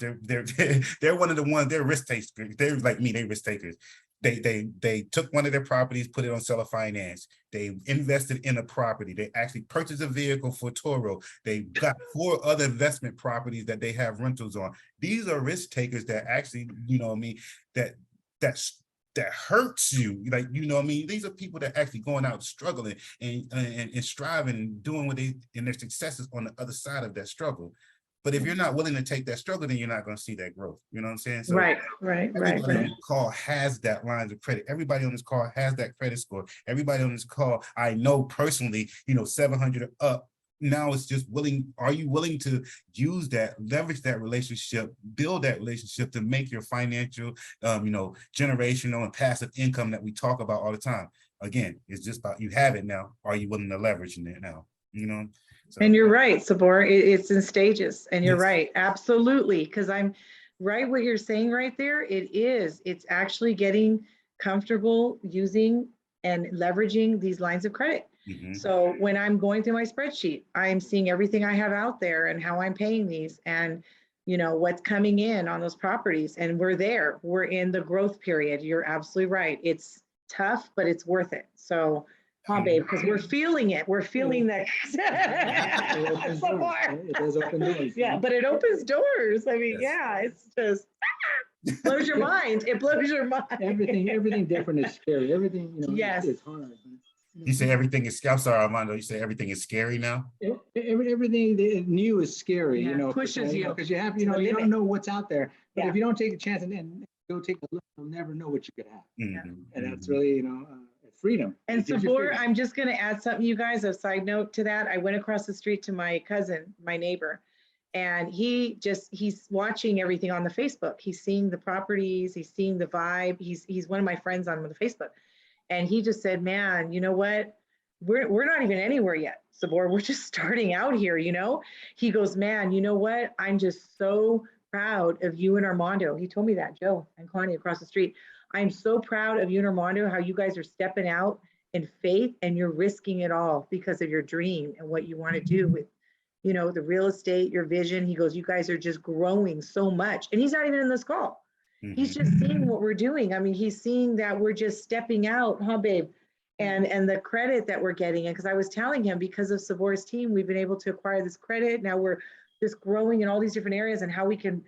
They're one of the ones, they're risk takers. They're like me, they risk takers. They took one of their properties, put it on seller finance. They invested in a property. They actually purchased a vehicle for Toro. They got 4 other investment properties that they have rentals on. These are risk takers that actually, that hurts you. Like, these are people that actually going out struggling and striving and doing what and their successes on the other side of that struggle. But if you're not willing to take that struggle, then you're not going to see that growth. You know what I'm saying? So right. Everybody on this call has that lines of credit. Everybody on this call has that credit score. Everybody on this call, I know personally, 700 up. Now it's just are you willing to use that, leverage that relationship, build that relationship to make your financial, generational and passive income that we talk about all the time? Again, it's just about you have it now. Are you willing to leverage it now? So, and you're right, Sabor. It's in stages, and you're right, absolutely. Because I'm right, what you're saying right there. It's actually getting comfortable using and leveraging these lines of credit. So when I'm going through my spreadsheet, I'm seeing everything I have out there and how I'm paying these, and what's coming in on those properties. And we're in the growth period. You're absolutely right. It's tough, but it's worth it. So. Babe, because we're feeling it. We're feeling that. It does open doors. Yeah, but it opens doors. I mean, it's just blows your mind. It blows your mind. Everything different is scary. Everything, yes. It's hard. You say everything is, I'm sorry, Armando, you say everything is scary now? Everything that new is scary, Yeah, you know. pushes you Because you have, to you know, the you don't limit. know what's out there. But Yeah. if you don't take a chance and then go take a look, you'll never know what you could have. Mhm, And that's mhm. really, you know, freedom. And It gives you Sabor, freedom. I'm just going to add something, you guys, a side note to that. I went across the street to my cousin, my neighbor, and he's watching everything on the Facebook. He's seeing the properties, he's seeing the vibe. He's one of my friends on the Facebook. And he just said, man, you know what? We're not even anywhere yet, Sabor. We're just starting out here, you know? He goes, man, you know what? I'm just so proud of you and Armando. He told me that, Joe and Connie across the street. I'm so proud of you and Armando, how you guys are stepping out in faith and you're risking it all because of your dream and what you want to do with, you know, the real estate, your vision. He goes, you guys are just growing so much. And he's not even in this call. He's just seeing what we're doing. I mean, he's seeing that we're just stepping out, huh, babe? And the credit that we're getting. And because I was telling him, because of Sabor's team, we've been able to acquire this credit. Now we're just growing in all these different areas and how we can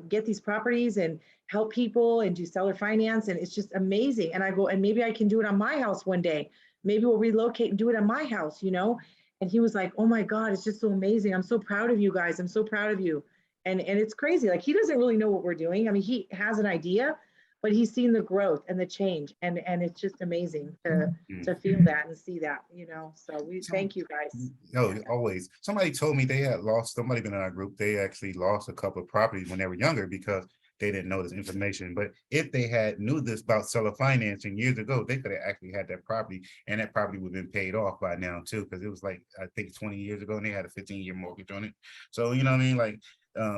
get these properties and help people and do seller finance. And it's just amazing. And I go, and maybe I can do it on my house one day. Maybe we'll relocate and do it on my house, you know? And he was like, oh my God, it's just so amazing. I'm so proud of you guys. I'm so proud of you. And it's crazy. Like he doesn't really know what we're doing. I mean, he has an idea, but he's seen the growth and the change. And it's just amazing to feel that and see that, you know? So we thank you guys. No, always. Somebody told me they had lost, somebody been in our group, they actually lost a couple of properties when they were younger because they didn't know this information. But if they had knew this about seller financing years ago, they could have actually had that property and that property would have been paid off by now too. Because it was like, I think 20 years ago and they had a 15-year mortgage on it. So, you know what I mean? Like,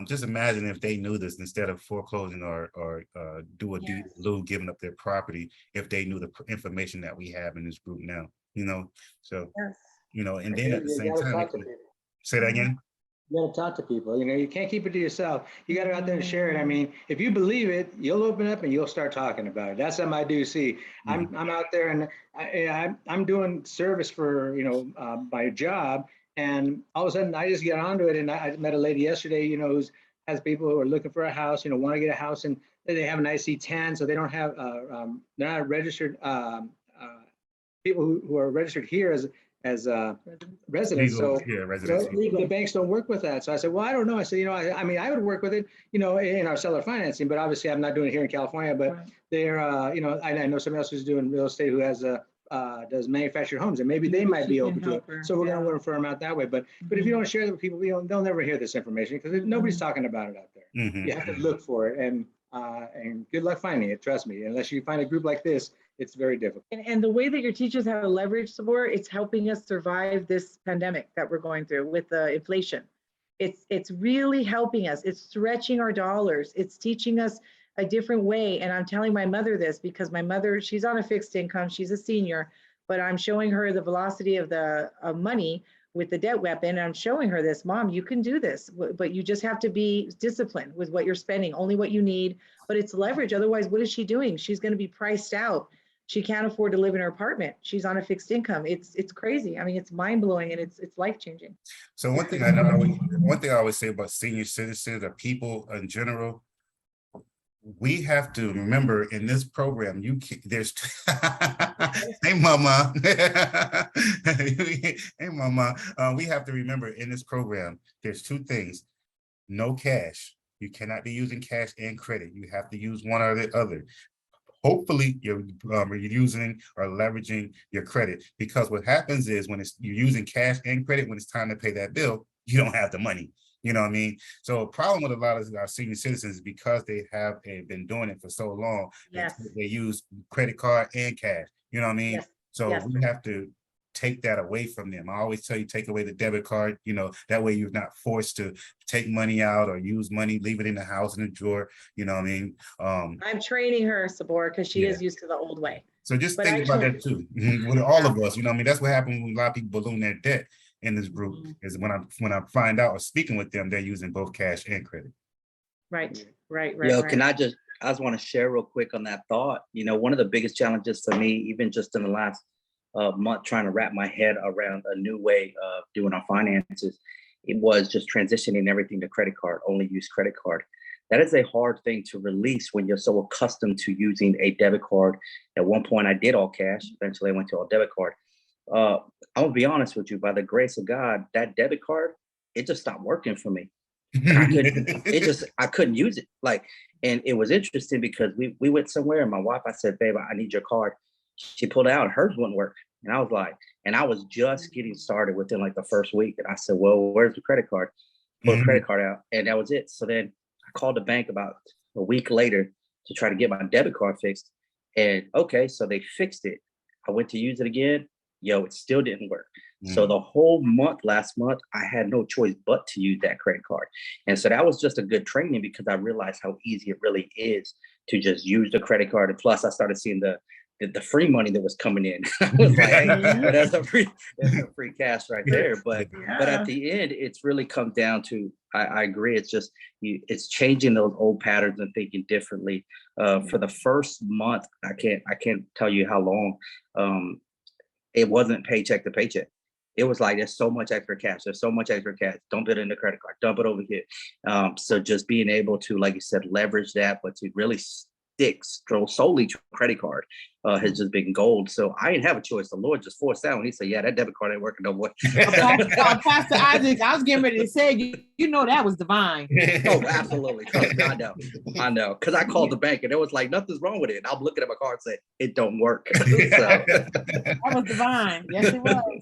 just imagine if they knew this instead of foreclosing or do a deed in lieu, giving up their property, if they knew the information that we have in this group now, you know? So, you know, and then at the same time, say that again. You gotta talk to people, you know, you can't keep it to yourself. You gotta go out there and share it. I mean, if you believe it, you'll open up and you'll start talking about it. That's something I do see. I'm out there and I'm doing service for, you know, my job. And all of a sudden I just get onto it. And I met a lady yesterday, you know, who has people who are looking for a house, you know, want to get a house and they have an IC10. So they don't have, they're not registered, people who are registered here as residents. Legal, So yeah, residents. the banks don't work with that. So I said, well, I don't know. I said, you know, I mean, I would work with it, you know, in our seller financing, but obviously I'm not doing it here in California, but they're, you know, I know somebody else who's doing real estate who has does manufactured homes and maybe they might be open to it. So we're going to refer them out that way. But if you don't share it with people, they'll never hear this information because nobody's talking about it out there. You have to look for it and good luck finding it. Trust me, unless you find a group like this, it's very difficult. And the way that your teachers have to leverage support, it's helping us survive this pandemic that we're going through with the inflation. It's really helping us. It's stretching our dollars. It's teaching us a different way. And I'm telling my mother this because my mother, she's on a fixed income. She's a senior, but I'm showing her the velocity of the money with the debt weapon. I'm showing her this, Mom, you can do this, but you just have to be disciplined with what you're spending, only what you need, but it's leverage. Otherwise, what is she doing? She's going to be priced out. She can't afford to live in her apartment. She's on a fixed income. It's crazy. I mean, it's mind blowing and it's life changing. So one thing I always say about senior citizens or people in general, we have to remember in this program, there's hey mama, hey mama, we have to remember in this program, there's two things: no cash. You cannot be using cash and credit. You have to use one or the other. Hopefully you're using or leveraging your credit, because what happens is when you're using cash and credit, when it's time to pay that bill, you don't have the money. You know what I mean? So a problem with a lot of our senior citizens is because they have been doing it for so long, they use credit card and cash. You know what I mean? So we have to take that away from them. I always tell you, take away the debit card, you know, that way you're not forced to take money out or use money, leave it in the house in the drawer, you know what I mean? I'm training her, Sabor, because she is used to the old way. So just think about that too, with all of us, you know what I mean? That's what happens when a lot of people balloon their debt in this group, is when I find out or speaking with them, they're using both cash and credit. Right. Can I just want to share real quick on that thought. You know, one of the biggest challenges for me, even just in the last month, trying to wrap my head around a new way of doing our finances, it was just transitioning everything to credit card, only use credit card. That is a hard thing to release when you're so accustomed to using a debit card. At one point I did all cash, eventually I went to all debit card. I'm gonna be honest with you, by the grace of God, that debit card, it just stopped working for me. I couldn't use it. Like, and it was interesting because we went somewhere and my wife, I said, babe, I need your card. She pulled it out, hers wouldn't work. And I was like, and I was just getting started within like the first week. And I said, well, where's the credit card? Pull the credit card out. And that was it. So then I called the bank about a week later to try to get my debit card fixed. And okay, so they fixed it. I went to use it again. Yo, it still didn't work. So the whole month, last month, I had no choice but to use that credit card. And so that was just a good training because I realized how easy it really is to just use the credit card. And plus I started seeing the free money that was coming in. I was like, hey, that's a free cash right there. But at the end, it's really come down to, I agree. It's just, it's changing those old patterns and thinking differently. For the first month, I can't tell you how long, it wasn't paycheck to paycheck. It was like, there's so much extra cash. There's so much extra cash. Dump it in the credit card. Dump it over here. So just being able to, like you said, leverage that, but to really stick solely to credit card has just been gold. So I didn't have a choice. The Lord just forced that when he said, yeah, that debit card ain't working no more. Pastor Isaac, I was getting ready to say, you know, that was divine. Oh, absolutely. I know. Because I called the bank and it was like, nothing's wrong with it. And I'm looking at my card and saying, it don't work. So. That was divine. Yes, it was.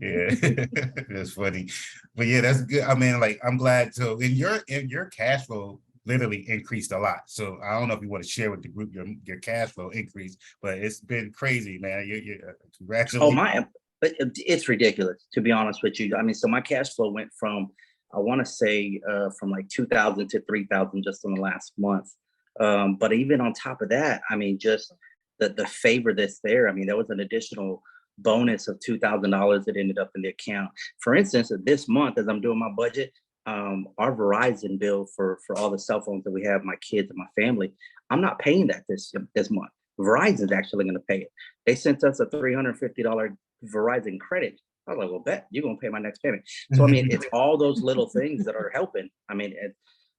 Yeah, that's funny. But yeah, that's good. I mean, like, I'm glad. So in your cash flow literally increased a lot. So I don't know if you want to share with the group your cash flow increase, but it's been crazy, man. You congratulations. It's ridiculous, to be honest with you. I mean, so my cash flow went from, I want to say from like 2,000 to 3,000 just in the last month. But even on top of that, I mean, just the favor that's there. I mean, there was an additional bonus of $2,000 that ended up in the account. For instance, this month, as I'm doing my budget, our Verizon bill for all the cell phones that we have, my kids and my family, I'm not paying that this month. Verizon's actually going to pay it. They sent us a $350 Verizon credit. I was like, well, bet you're going to pay my next payment. So, I mean, it's all those little things that are helping. I mean,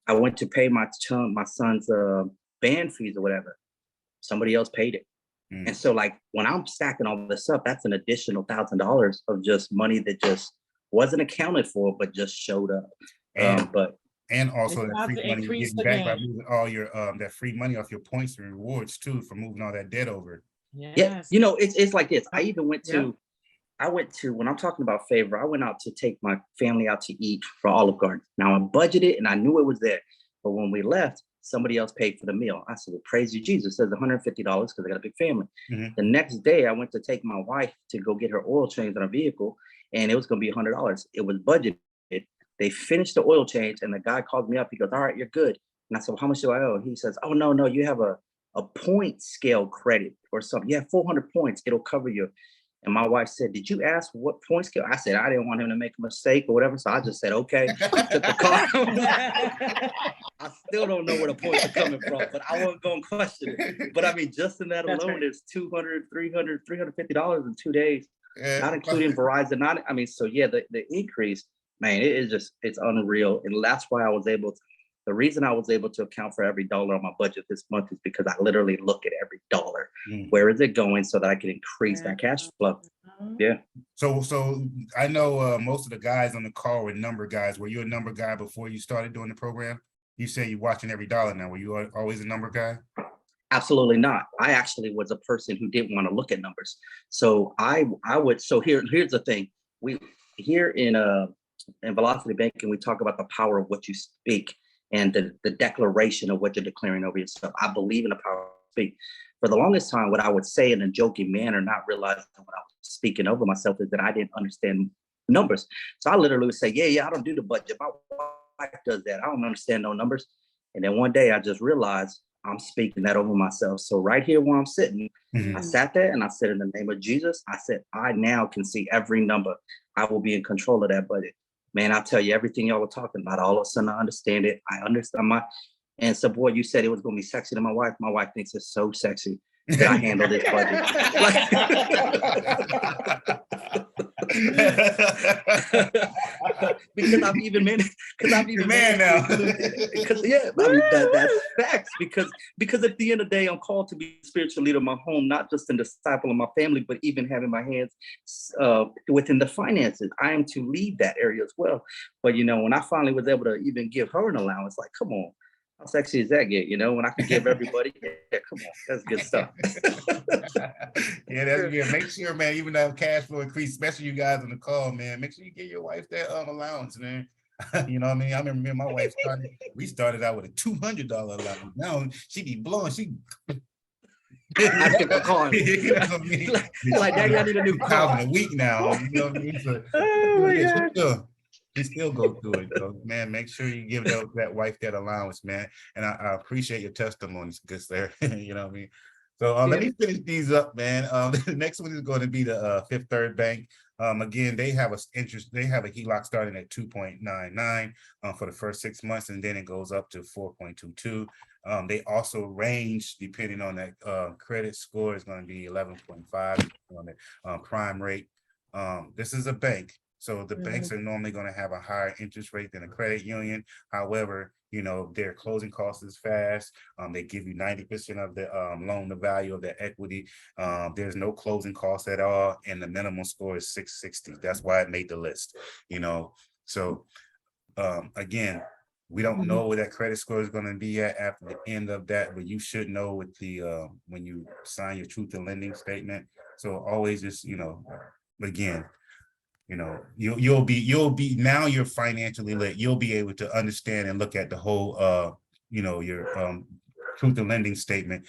I went to pay my son's band fees or whatever. Somebody else paid it. And so, like, when I'm stacking all this up, that's an additional $1,000 of just money that just wasn't accounted for, but just showed up. And also that free money you're getting back by moving all your that free money off your points and rewards too for moving all that debt over. Yes. Yeah, you know, it's like this. I even went to, when I'm talking about favor, I went out to take my family out to eat for Olive Garden. Now I budgeted and I knew it was there, but when we left, somebody else paid for the meal. I said, well, praise you, Jesus. It says $150 because I got a big family. The next day, I went to take my wife to go get her oil change on her vehicle, and it was going to be $100. It was budgeted. They finished the oil change, and the guy called me up. He goes, all right, you're good. And I said, well, how much do I owe? He says, oh, no, you have a point scale credit or something. You have 400 points. It'll cover you. And my wife said, did you ask what point scale? I said, I didn't want him to make a mistake or whatever. So I just said, okay. I took the car. I still don't know where the points are coming from, but I wasn't going to question it. But I mean, just in that alone, there's $200, $300, $350 in 2 days, not including Verizon. I mean, so yeah, the increase, man, it's unreal. And that's why the reason I was able to account for every dollar on my budget this month is because I literally look at every dollar. Where is it going so that I can increase that cash flow? Yeah. So I know most of the guys on the call were number guys. Were you a number guy before you started doing the program? You say you're watching every dollar now. Were you always a number guy? Absolutely not. I actually was a person who didn't want to look at numbers. So I would. So here's the thing. We here in Velocity Banking, we talk about the power of what you speak and the declaration of what you're declaring over yourself. I believe in the power of speak. For the longest time, what I would say in a joking manner, not realizing what I was speaking over myself, is that I didn't understand numbers. So I literally would say, yeah, I don't do the budget. My wife does that. I don't understand no numbers. And then one day I just realized I'm speaking that over myself. So right here where I'm sitting, I sat there and I said, in the name of Jesus, I said, I now can see every number. I will be in control of that budget. Man, I'll tell you everything y'all were talking about. All of a sudden I understand it. I understand and so boy, you said it was going to be sexy to my wife. My wife thinks it's so sexy that I handle this budget. Because I've even managed, You're man now. because yeah, I mean that's facts. Because at the end of the day, I'm called to be spiritual leader of my home, not just a disciple of my family, but even having my hands within the finances. I am to lead that area as well. But when I finally was able to even give her an allowance, like, come on, how sexy is that get? When I could give everybody, yeah, come on, that's good stuff. Yeah, that's good. Make sure, man, even though cash flow increase, especially you guys on the call, man, make sure you give your wife that allowance, man. You know what I mean? I remember me and my wife we started out with a $200 allowance. Now she be blowing, Asking for cars. You know what I mean? Like, Daddy, I need a new car. A week now, you know what I mean? So, Oh my God. we still go through it. So, man, make sure you give that wife that allowance, man. And I appreciate your testimonies, good sir. You know what I mean? So let me finish these up, man. The next one is going to be the Fifth Third Bank. Again, they have a HELOC starting at 2.99 for the first 6 months, and then it goes up to 4.22. They also range, depending on that credit score, is going to be 11.5 on the prime rate. This is a bank, so the banks are normally going to have a higher interest rate than a credit union. However, their closing cost is fast. They give you 90% of the loan to value of the equity. There's no closing cost at all, and the minimum score is 660. That's why it made the list. So again, we don't know where that credit score is going to be at after the end of that, but you should know with the when you sign your truth in lending statement. So always just again, you'll be now you're financially lit. You'll be able to understand and look at the whole your truth in lending statement.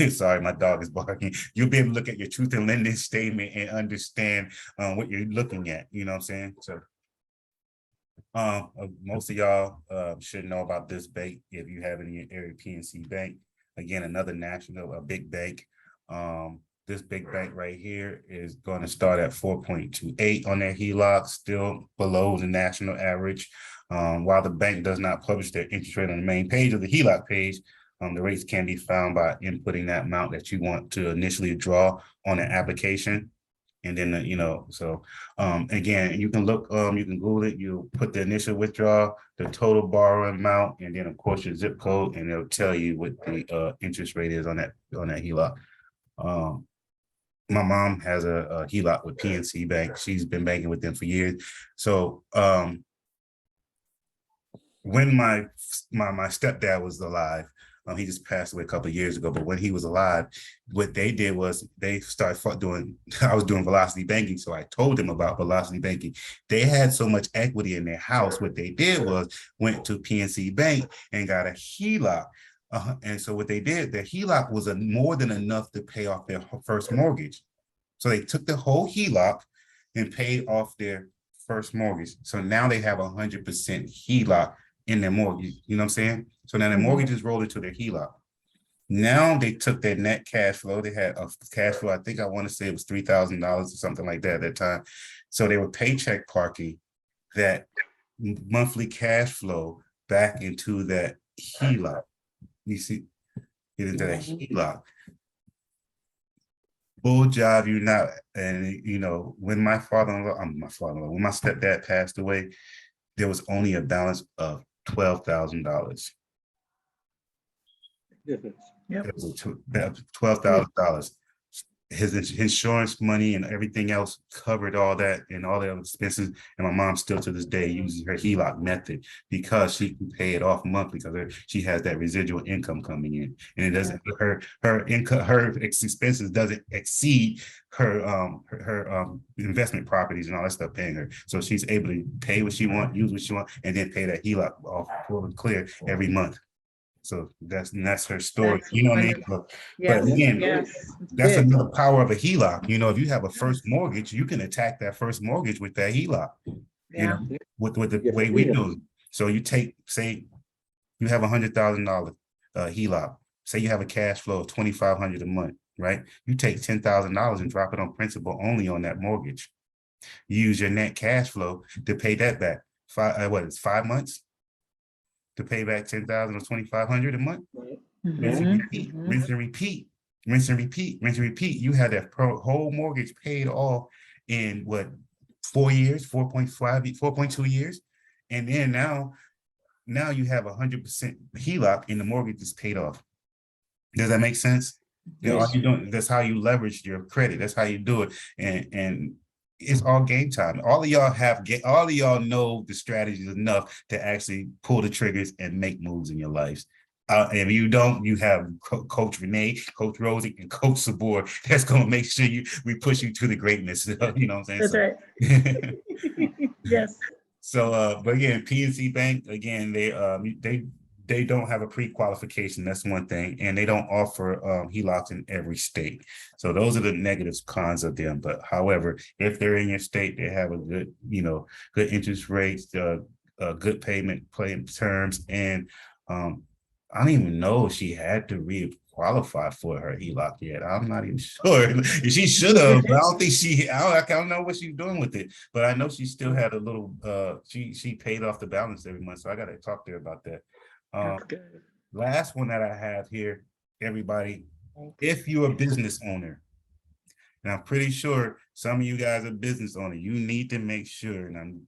Sorry, my dog is barking. You'll be able to look at your truth in lending statement and understand what you're looking at. You know what I'm saying? So most of y'all should know about this bank if you have it in your area. PNC Bank, again, another national, big bank. This big bank right here is going to start at 4.28 on their HELOC, still below the national average. While the bank does not publish their interest rate on the main page of the HELOC page, the rates can be found by inputting that amount that you want to initially draw on an application. And then, again, you can look, you can Google it, you put the initial withdrawal, the total borrowing amount, and then of course your zip code, and it'll tell you what the interest rate is on that HELOC. My mom has a HELOC with PNC Bank. She's been banking with them for years. So when my stepdad was alive, he just passed away a couple of years ago, but when he was alive, what they did was they started doing, I was doing velocity banking. So I told them about velocity banking. They had so much equity in their house. What they did was went to PNC Bank and got a HELOC. And so what they did, their HELOC was more than enough to pay off their first mortgage. So they took the whole HELOC and paid off their first mortgage. So now they have 100% HELOC in their mortgage. You know what I'm saying? So now their mortgage is rolled into their HELOC. Now they took their net cash flow. They had a cash flow, I think I want to say it was $3,000 or something like that at that time. So they were paycheck parking that monthly cash flow back into that HELOC. You see, get into that HELOC. Bull job, you not. And when my when my stepdad passed away, there was only a balance of $12,000. Yep. $12,000. His insurance money and everything else covered all that and all the other expenses. And my mom still to this day uses her HELOC method because she can pay it off monthly because she has that residual income coming in, and it doesn't her income, her expenses doesn't exceed her investment properties and all that stuff paying her. So she's able to pay what she wants, use what she wants, and then pay that HELOC off full and clear every month. So that's her story. That's you know what I mean? Yes, but again, yes, that's good. another power of a HELOC. If you have a first mortgage, you can attack that first mortgage with that HELOC. Yeah. With the way we do it. So you say you have $100,000 HELOC. Say you have a cash flow of $2,500 a month, right? You take $10,000 and drop it on principal only on that mortgage. You use your net cash flow to pay that back. 5 months to pay back $10,000 or $2,500 a month. Rinse and repeat, rinse and repeat, rinse and repeat, rinse and repeat. You had that whole mortgage paid off in 4 years, 4.5, 4.2 years. And then now you have 100% HELOC and the mortgage is paid off. Does that make sense? Yeah, all you doing, that's how you leverage your credit. That's how you do it. And it's all game time. All of y'all know the strategies enough to actually pull the triggers and make moves in your lives. If you don't, you have Coach Renee, Coach Rosie, and Coach Sabor. That's going to make sure we push you to the greatness. You know what I'm saying? That's right. Yes. So, but again, PNC Bank, again, they don't have a pre-qualification. That's one thing, and they don't offer HELOCs in every state. So those are the negatives, cons of them. But however, if they're in your state, they have a good, good interest rates, good payment terms, and I don't even know if she had to re-qualify for her HELOC yet. I'm not even sure. She should have, but I don't think I don't know what she's doing with it. But I know she still had a little, she paid off the balance every month. So I got to talk to her about that. That's good. Last one that I have here, everybody, if you're a business owner, and I'm pretty sure some of you guys are business owners, you need to make sure, and I'm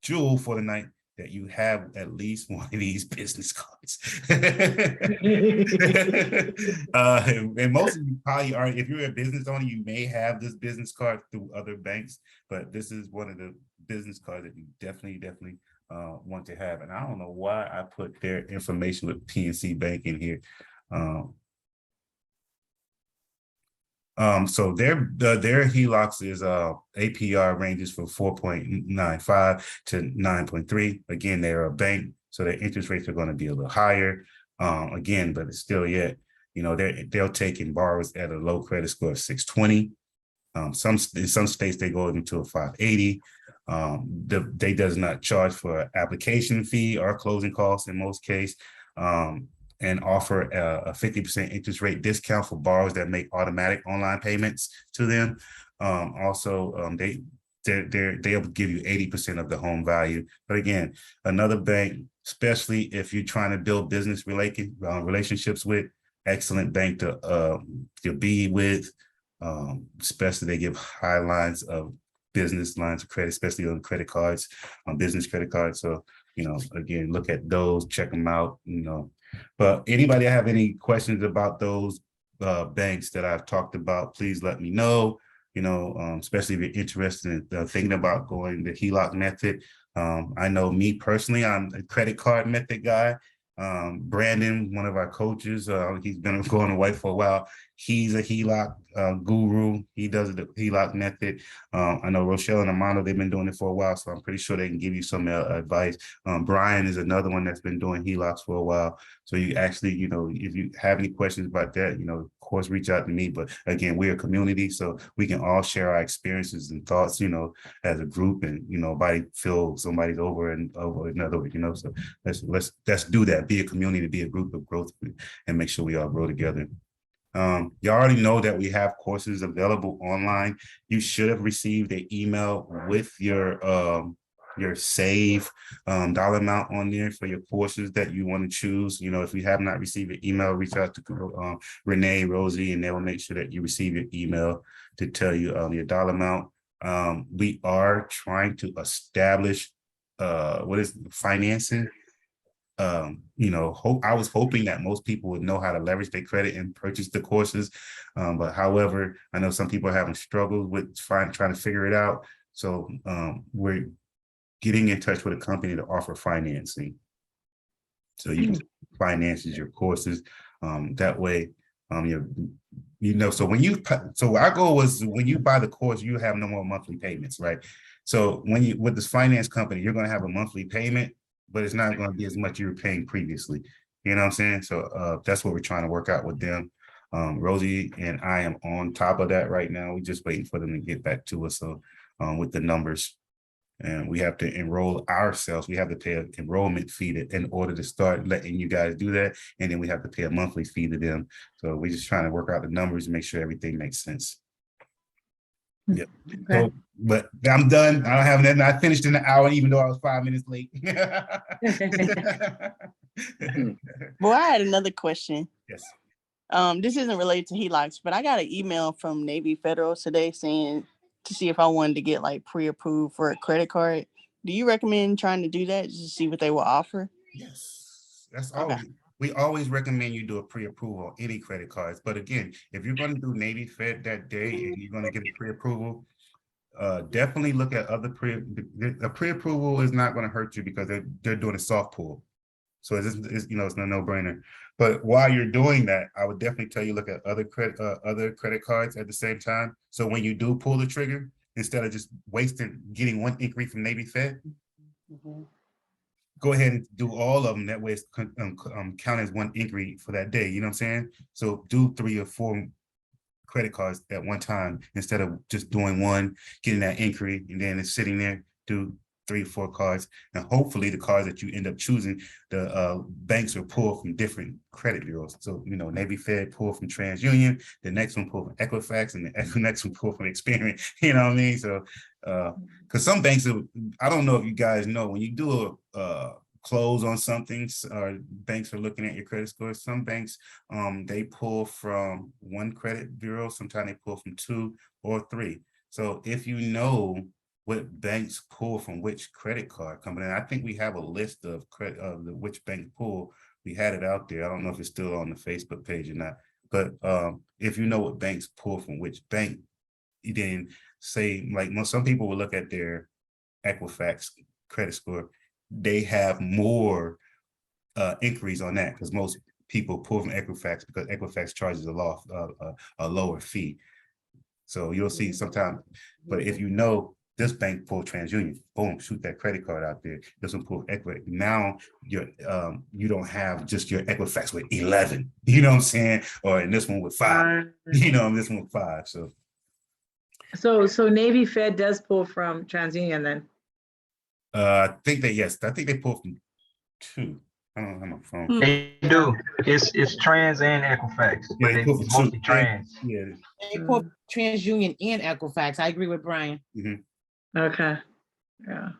Jewel for the night, that you have at least one of these business cards. And most of you probably are, if you're a business owner, you may have this business card through other banks, but this is one of the business cards that you definitely want to have. And I don't know why I put their information with PNC Bank in here. So their HELOCs is APR ranges from 4.95 to 9.3. Again, they're a bank, so their interest rates are going to be a little higher. Again, but it's still yet, they'll take in borrowers at a low credit score of 620. In some states they go into a 580. They does not charge for application fee or closing costs in most cases. And offer a 50% interest rate discount for borrowers that make automatic online payments to them. Also, they'll give you 80% of the home value. But again, another bank, especially if you're trying to build business relationships with, excellent bank to be with. Especially they give high lines of business lines of credit, especially on credit cards, on business credit cards. So, again, look at those, check them out, But anybody have any questions about those banks that I've talked about, please let me know, especially if you're interested in thinking about going the HELOC method. I know me personally, I'm a credit card method guy. Brandon, one of our coaches, he's been going away for a while. He's a HELOC guru. He does the HELOC method. I know Rochelle and Amanda, they've been doing it for a while, so I'm pretty sure they can give you some advice. Brian is another one that's been doing HELOCs for a while. So you actually, if you have any questions about that, of course, reach out to me. But again, we're a community, so we can all share our experiences and thoughts, as a group, and nobody feel somebody's over another, So let's do that. Be a community, be a group of growth, and make sure we all grow together. You already know that we have courses available online. You should have received an email with your save dollar amount on there for your courses that you want to choose. If you have not received an email, reach out to Renee, Rosie, and they will make sure that you receive your email to tell you your dollar amount. We are trying to establish financing. I was hoping that most people would know how to leverage their credit and purchase the courses. But however, I know some people are having struggles with trying to figure it out. So we're getting in touch with a company to offer financing. So you can finance your courses. That way, so our goal was when you buy the course, you have no more monthly payments, right? So with this finance company, you're going to have a monthly payment, but it's not going to be as much you were paying previously. You know what I'm saying? So that's what we're trying to work out with them. Rosie and I am on top of that right now. We're just waiting for them to get back to us. So with the numbers, and we have to enroll ourselves. We have to pay an enrollment fee in order to start letting you guys do that. And then we have to pay a monthly fee to them. So we're just trying to work out the numbers and make sure everything makes sense. Yep. Okay. So, but I'm done. I don't have nothing. I finished in an hour, even though I was 5 minutes late. Well, I had another question. Yes. This isn't related to HELOCs, but I got an email from Navy Federal today saying to see if I wanted to get like pre-approved for a credit card. Do you recommend trying to do that just to see what they will offer? Yes, that's Okay. always, we always recommend you do a pre-approval on any credit cards. But again, if you're going to do Navy Fed that day and you're going to get a pre-approval, definitely look at other a pre-approval is not going to hurt you because they're doing a soft pull. So it's you know, it's a no-brainer. But while you're doing that, I would definitely tell you look at other credit cards at the same time. So when you do pull the trigger, instead of just getting one inquiry from Navy Fed, go ahead and do all of them. That way it's count as one inquiry for that day. You know what I'm saying? So do 3 or 4 credit cards at one time instead of just doing one, getting that inquiry, and then it's sitting there, do 3 or 4 cards. And hopefully the cards that you end up choosing, the banks will pull from different credit bureaus. So, you know, Navy Fed pull from TransUnion, the next one pull from Equifax, and the next one pull from Experian. You know what I mean? So, because some banks, I don't know if you guys know, when you do a close on something, or banks are looking at your credit score, some banks, they pull from one credit bureau, sometimes they pull from 2 or 3. So if you know what banks pull from which credit card company, I think we have a list of which bank pull. We had it out there. I don't know if it's still on the Facebook page or not, but if you know what banks pull from which bank, you then say, like some people will look at their Equifax credit score. They have more inquiries on that because most people pull from Equifax because Equifax charges a lower fee. So you'll see sometimes, but if you know this bank pulled TransUnion, boom, shoot that credit card out there. This one pulled Equifax. Now you don't have just your Equifax with 11. You know what I'm saying? Or in this one with 5. You know, this one with 5. So Navy Fed does pull from TransUnion then? I think they pull from 2. I don't have my phone. They do. It's Trans and Equifax, Yeah, but they pull from it's mostly 2. Trans. Yeah. They pull from TransUnion and Equifax. I agree with Brian. Okay. Yeah.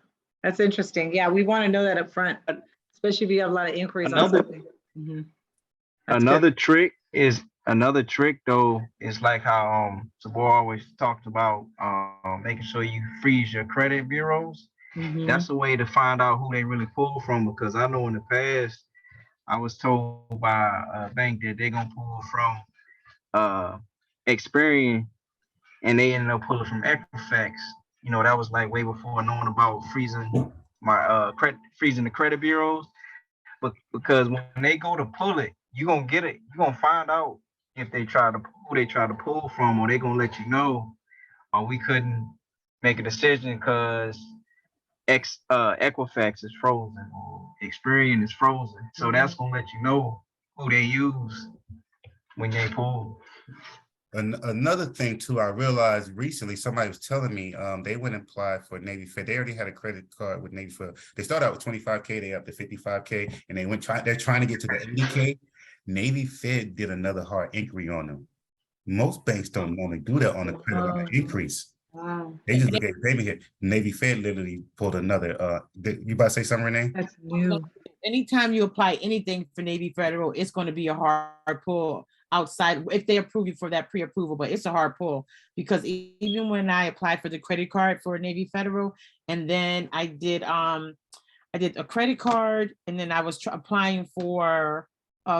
That's interesting. Yeah, we want to know that up front, especially if you have a lot of inquiries on something. That's Another good. trick though is like how Sabor always talked about making sure you freeze your credit bureaus. That's a way to find out who they really pull from, because I know in the past I was told by a bank that they're gonna pull from Experian, and they ended up pulling from Equifax. You know, that was like way before knowing about freezing my freezing the credit bureaus. But because when they go to pull it, you're gonna get it, you're gonna find out if they who they try to pull from, or they gonna let you know, or we couldn't make a decision because Equifax is frozen or Experian is frozen. So that's gonna let you know who they use when they pull. Another thing too, I realized recently, somebody was telling me they went and applied for Navy Fed. They already had a credit card with Navy Fed. They started out with 25K, they up to 55K, and they're trying to get to the 80K. Navy Fed did another hard inquiry on them. Most banks don't normally do that on a credit line increase. Wow. They just look at payment here. Navy Fed literally pulled another. You about to say something, Renee? That's new. Anytime you apply anything for Navy Federal, it's going to be a hard pull outside if they approve you for that pre-approval, but it's a hard pull because even when I applied for the credit card for Navy Federal, and then I did a credit card, and then I was applying for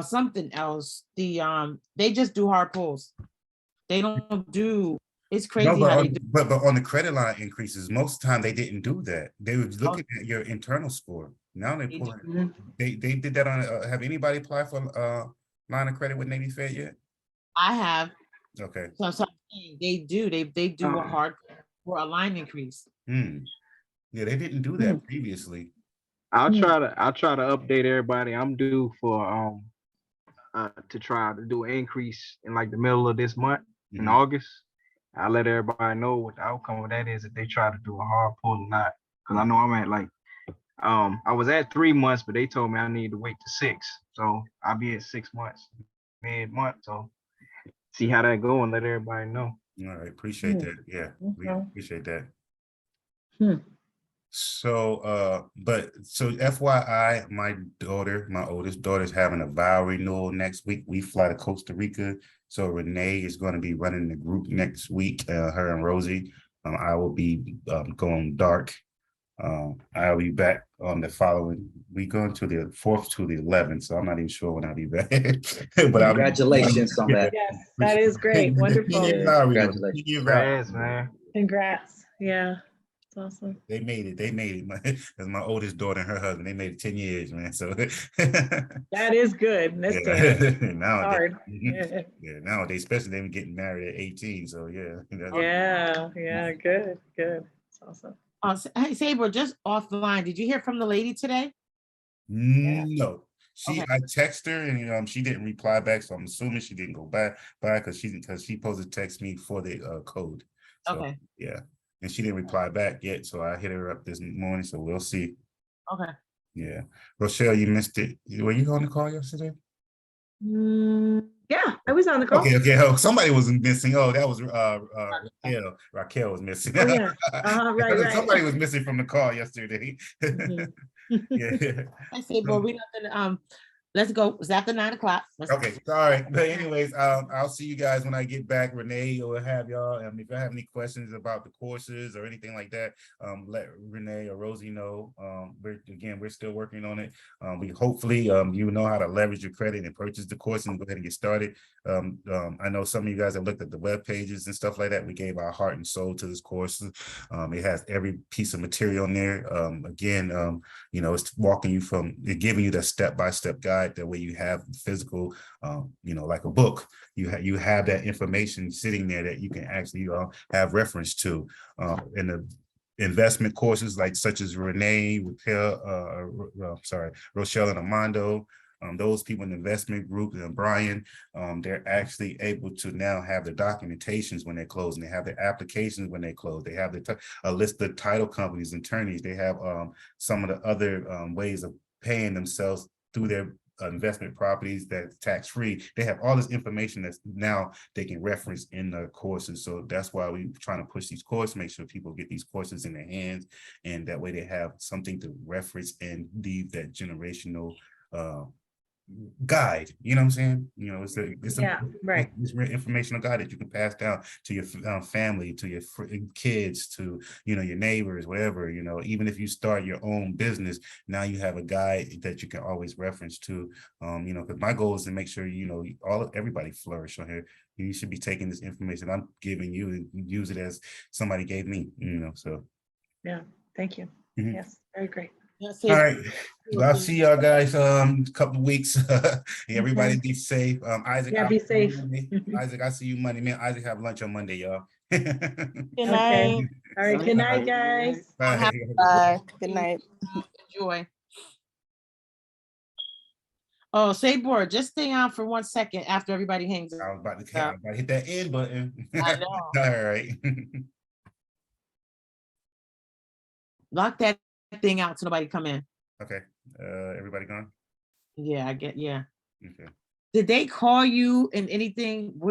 something else. They just do hard pulls. They don't do. It's crazy how they do. But on the credit line increases, most of the time they didn't do that. They were looking at your internal score. Now they pull it. They did that on. Have anybody applied for line of credit with Navy Fed yet? I have. Okay. So they do. They do a hard for a line increase. Yeah, they didn't do that previously. I'll try to update everybody. I'm due for to try to do an increase in like the middle of this month in August. I'll let everybody know what the outcome of that is if they try to do a hard pull or not. Because I know I'm at like I was at 3 months, but they told me I need to wait to 6. So I'll be at 6 months mid-month. So see how that go and let everybody know. All right, appreciate that. Yeah, we appreciate that. So FYI, my oldest daughter's having a vow renewal next week. We fly to Costa Rica. So Renee is going to be running the group next week, her and Rosie. I will be going dark. I'll be back on the following week on to the 4th to the 11th. So I'm not even sure when I'll be back. But Congratulations on that. Yes, that is great. Wonderful. Congratulations. Congrats, man. Congrats. Yeah, it's awesome. They made it. They made it. That's my oldest daughter and her husband. They made it 10 years, man. So That is good. That's nowadays, hard. yeah, nowadays, especially them getting married at 18. So yeah. Yeah, good. It's awesome. Hey, Saber, just offline, did you hear from the lady today? No. Okay. I texted her and she didn't reply back, so I'm assuming she didn't go back because she supposed to text me for the code. So, Okay. yeah, and she didn't reply back yet, so I hit her up this morning. So we'll see. Okay. Yeah, Rochelle, you missed it. Were you on the call yesterday? Yeah, I was on the call. Okay. Oh, somebody was missing. Oh, that was Raquel. Raquel was missing. Oh, yeah. Right. Somebody was missing from the call yesterday. Yeah. I say, but we nothing. Let's go. It's after 9 o'clock. Okay, all right. But anyways, I'll see you guys when I get back. Renee will have y'all. If you have any questions about the courses or anything like that, let Renee or Rosie know. We're still working on it. We hopefully you know how to leverage your credit and purchase the course and go ahead and get started. I know some of you guys have looked at the web pages and stuff like that. We gave our heart and soul to this course. It has every piece of material in there. It's walking you giving you the step-by-step guide. That way you have physical, like a book, you have that information sitting there that you can actually have reference to. In the investment courses such as Renee, Rochelle and Armando, those people in the investment group and Brian, they're actually able to now have the documentations when they're closing. They have the applications when they close. They have a list of title companies and attorneys. They have some of the other ways of paying themselves through their investment properties that's tax-free. They have all this information that's now they can reference in the courses. So that's why we're trying to push these courses, make sure people get these courses in their hands, and that way they have something to reference and leave that generational guide. You know what I'm saying? It's a informational guide that you can pass down to your family, to your kids, to your neighbors, whatever. Even if you start your own business, now you have a guide that you can always reference to. Because my goal is to make sure everybody flourish on here. You should be taking this information I'm giving you and use it as somebody gave me. So yeah, thank you. Yes, very great. All right. Well, I'll see y'all guys a couple of weeks. Everybody be safe. Isaac, be safe. Isaac, I see you Monday. Man, Isaac have lunch on Monday, y'all. Good night. All right. Good night, guys. Bye. Bye. Good night. Enjoy. Oh, Sabor, just stay on for 1 second after everybody hangs up. I was about to hit that end button. I know. All right. Lock that thing out so nobody come in. Okay. Everybody gone? Yeah. Okay. Did they call you and anything?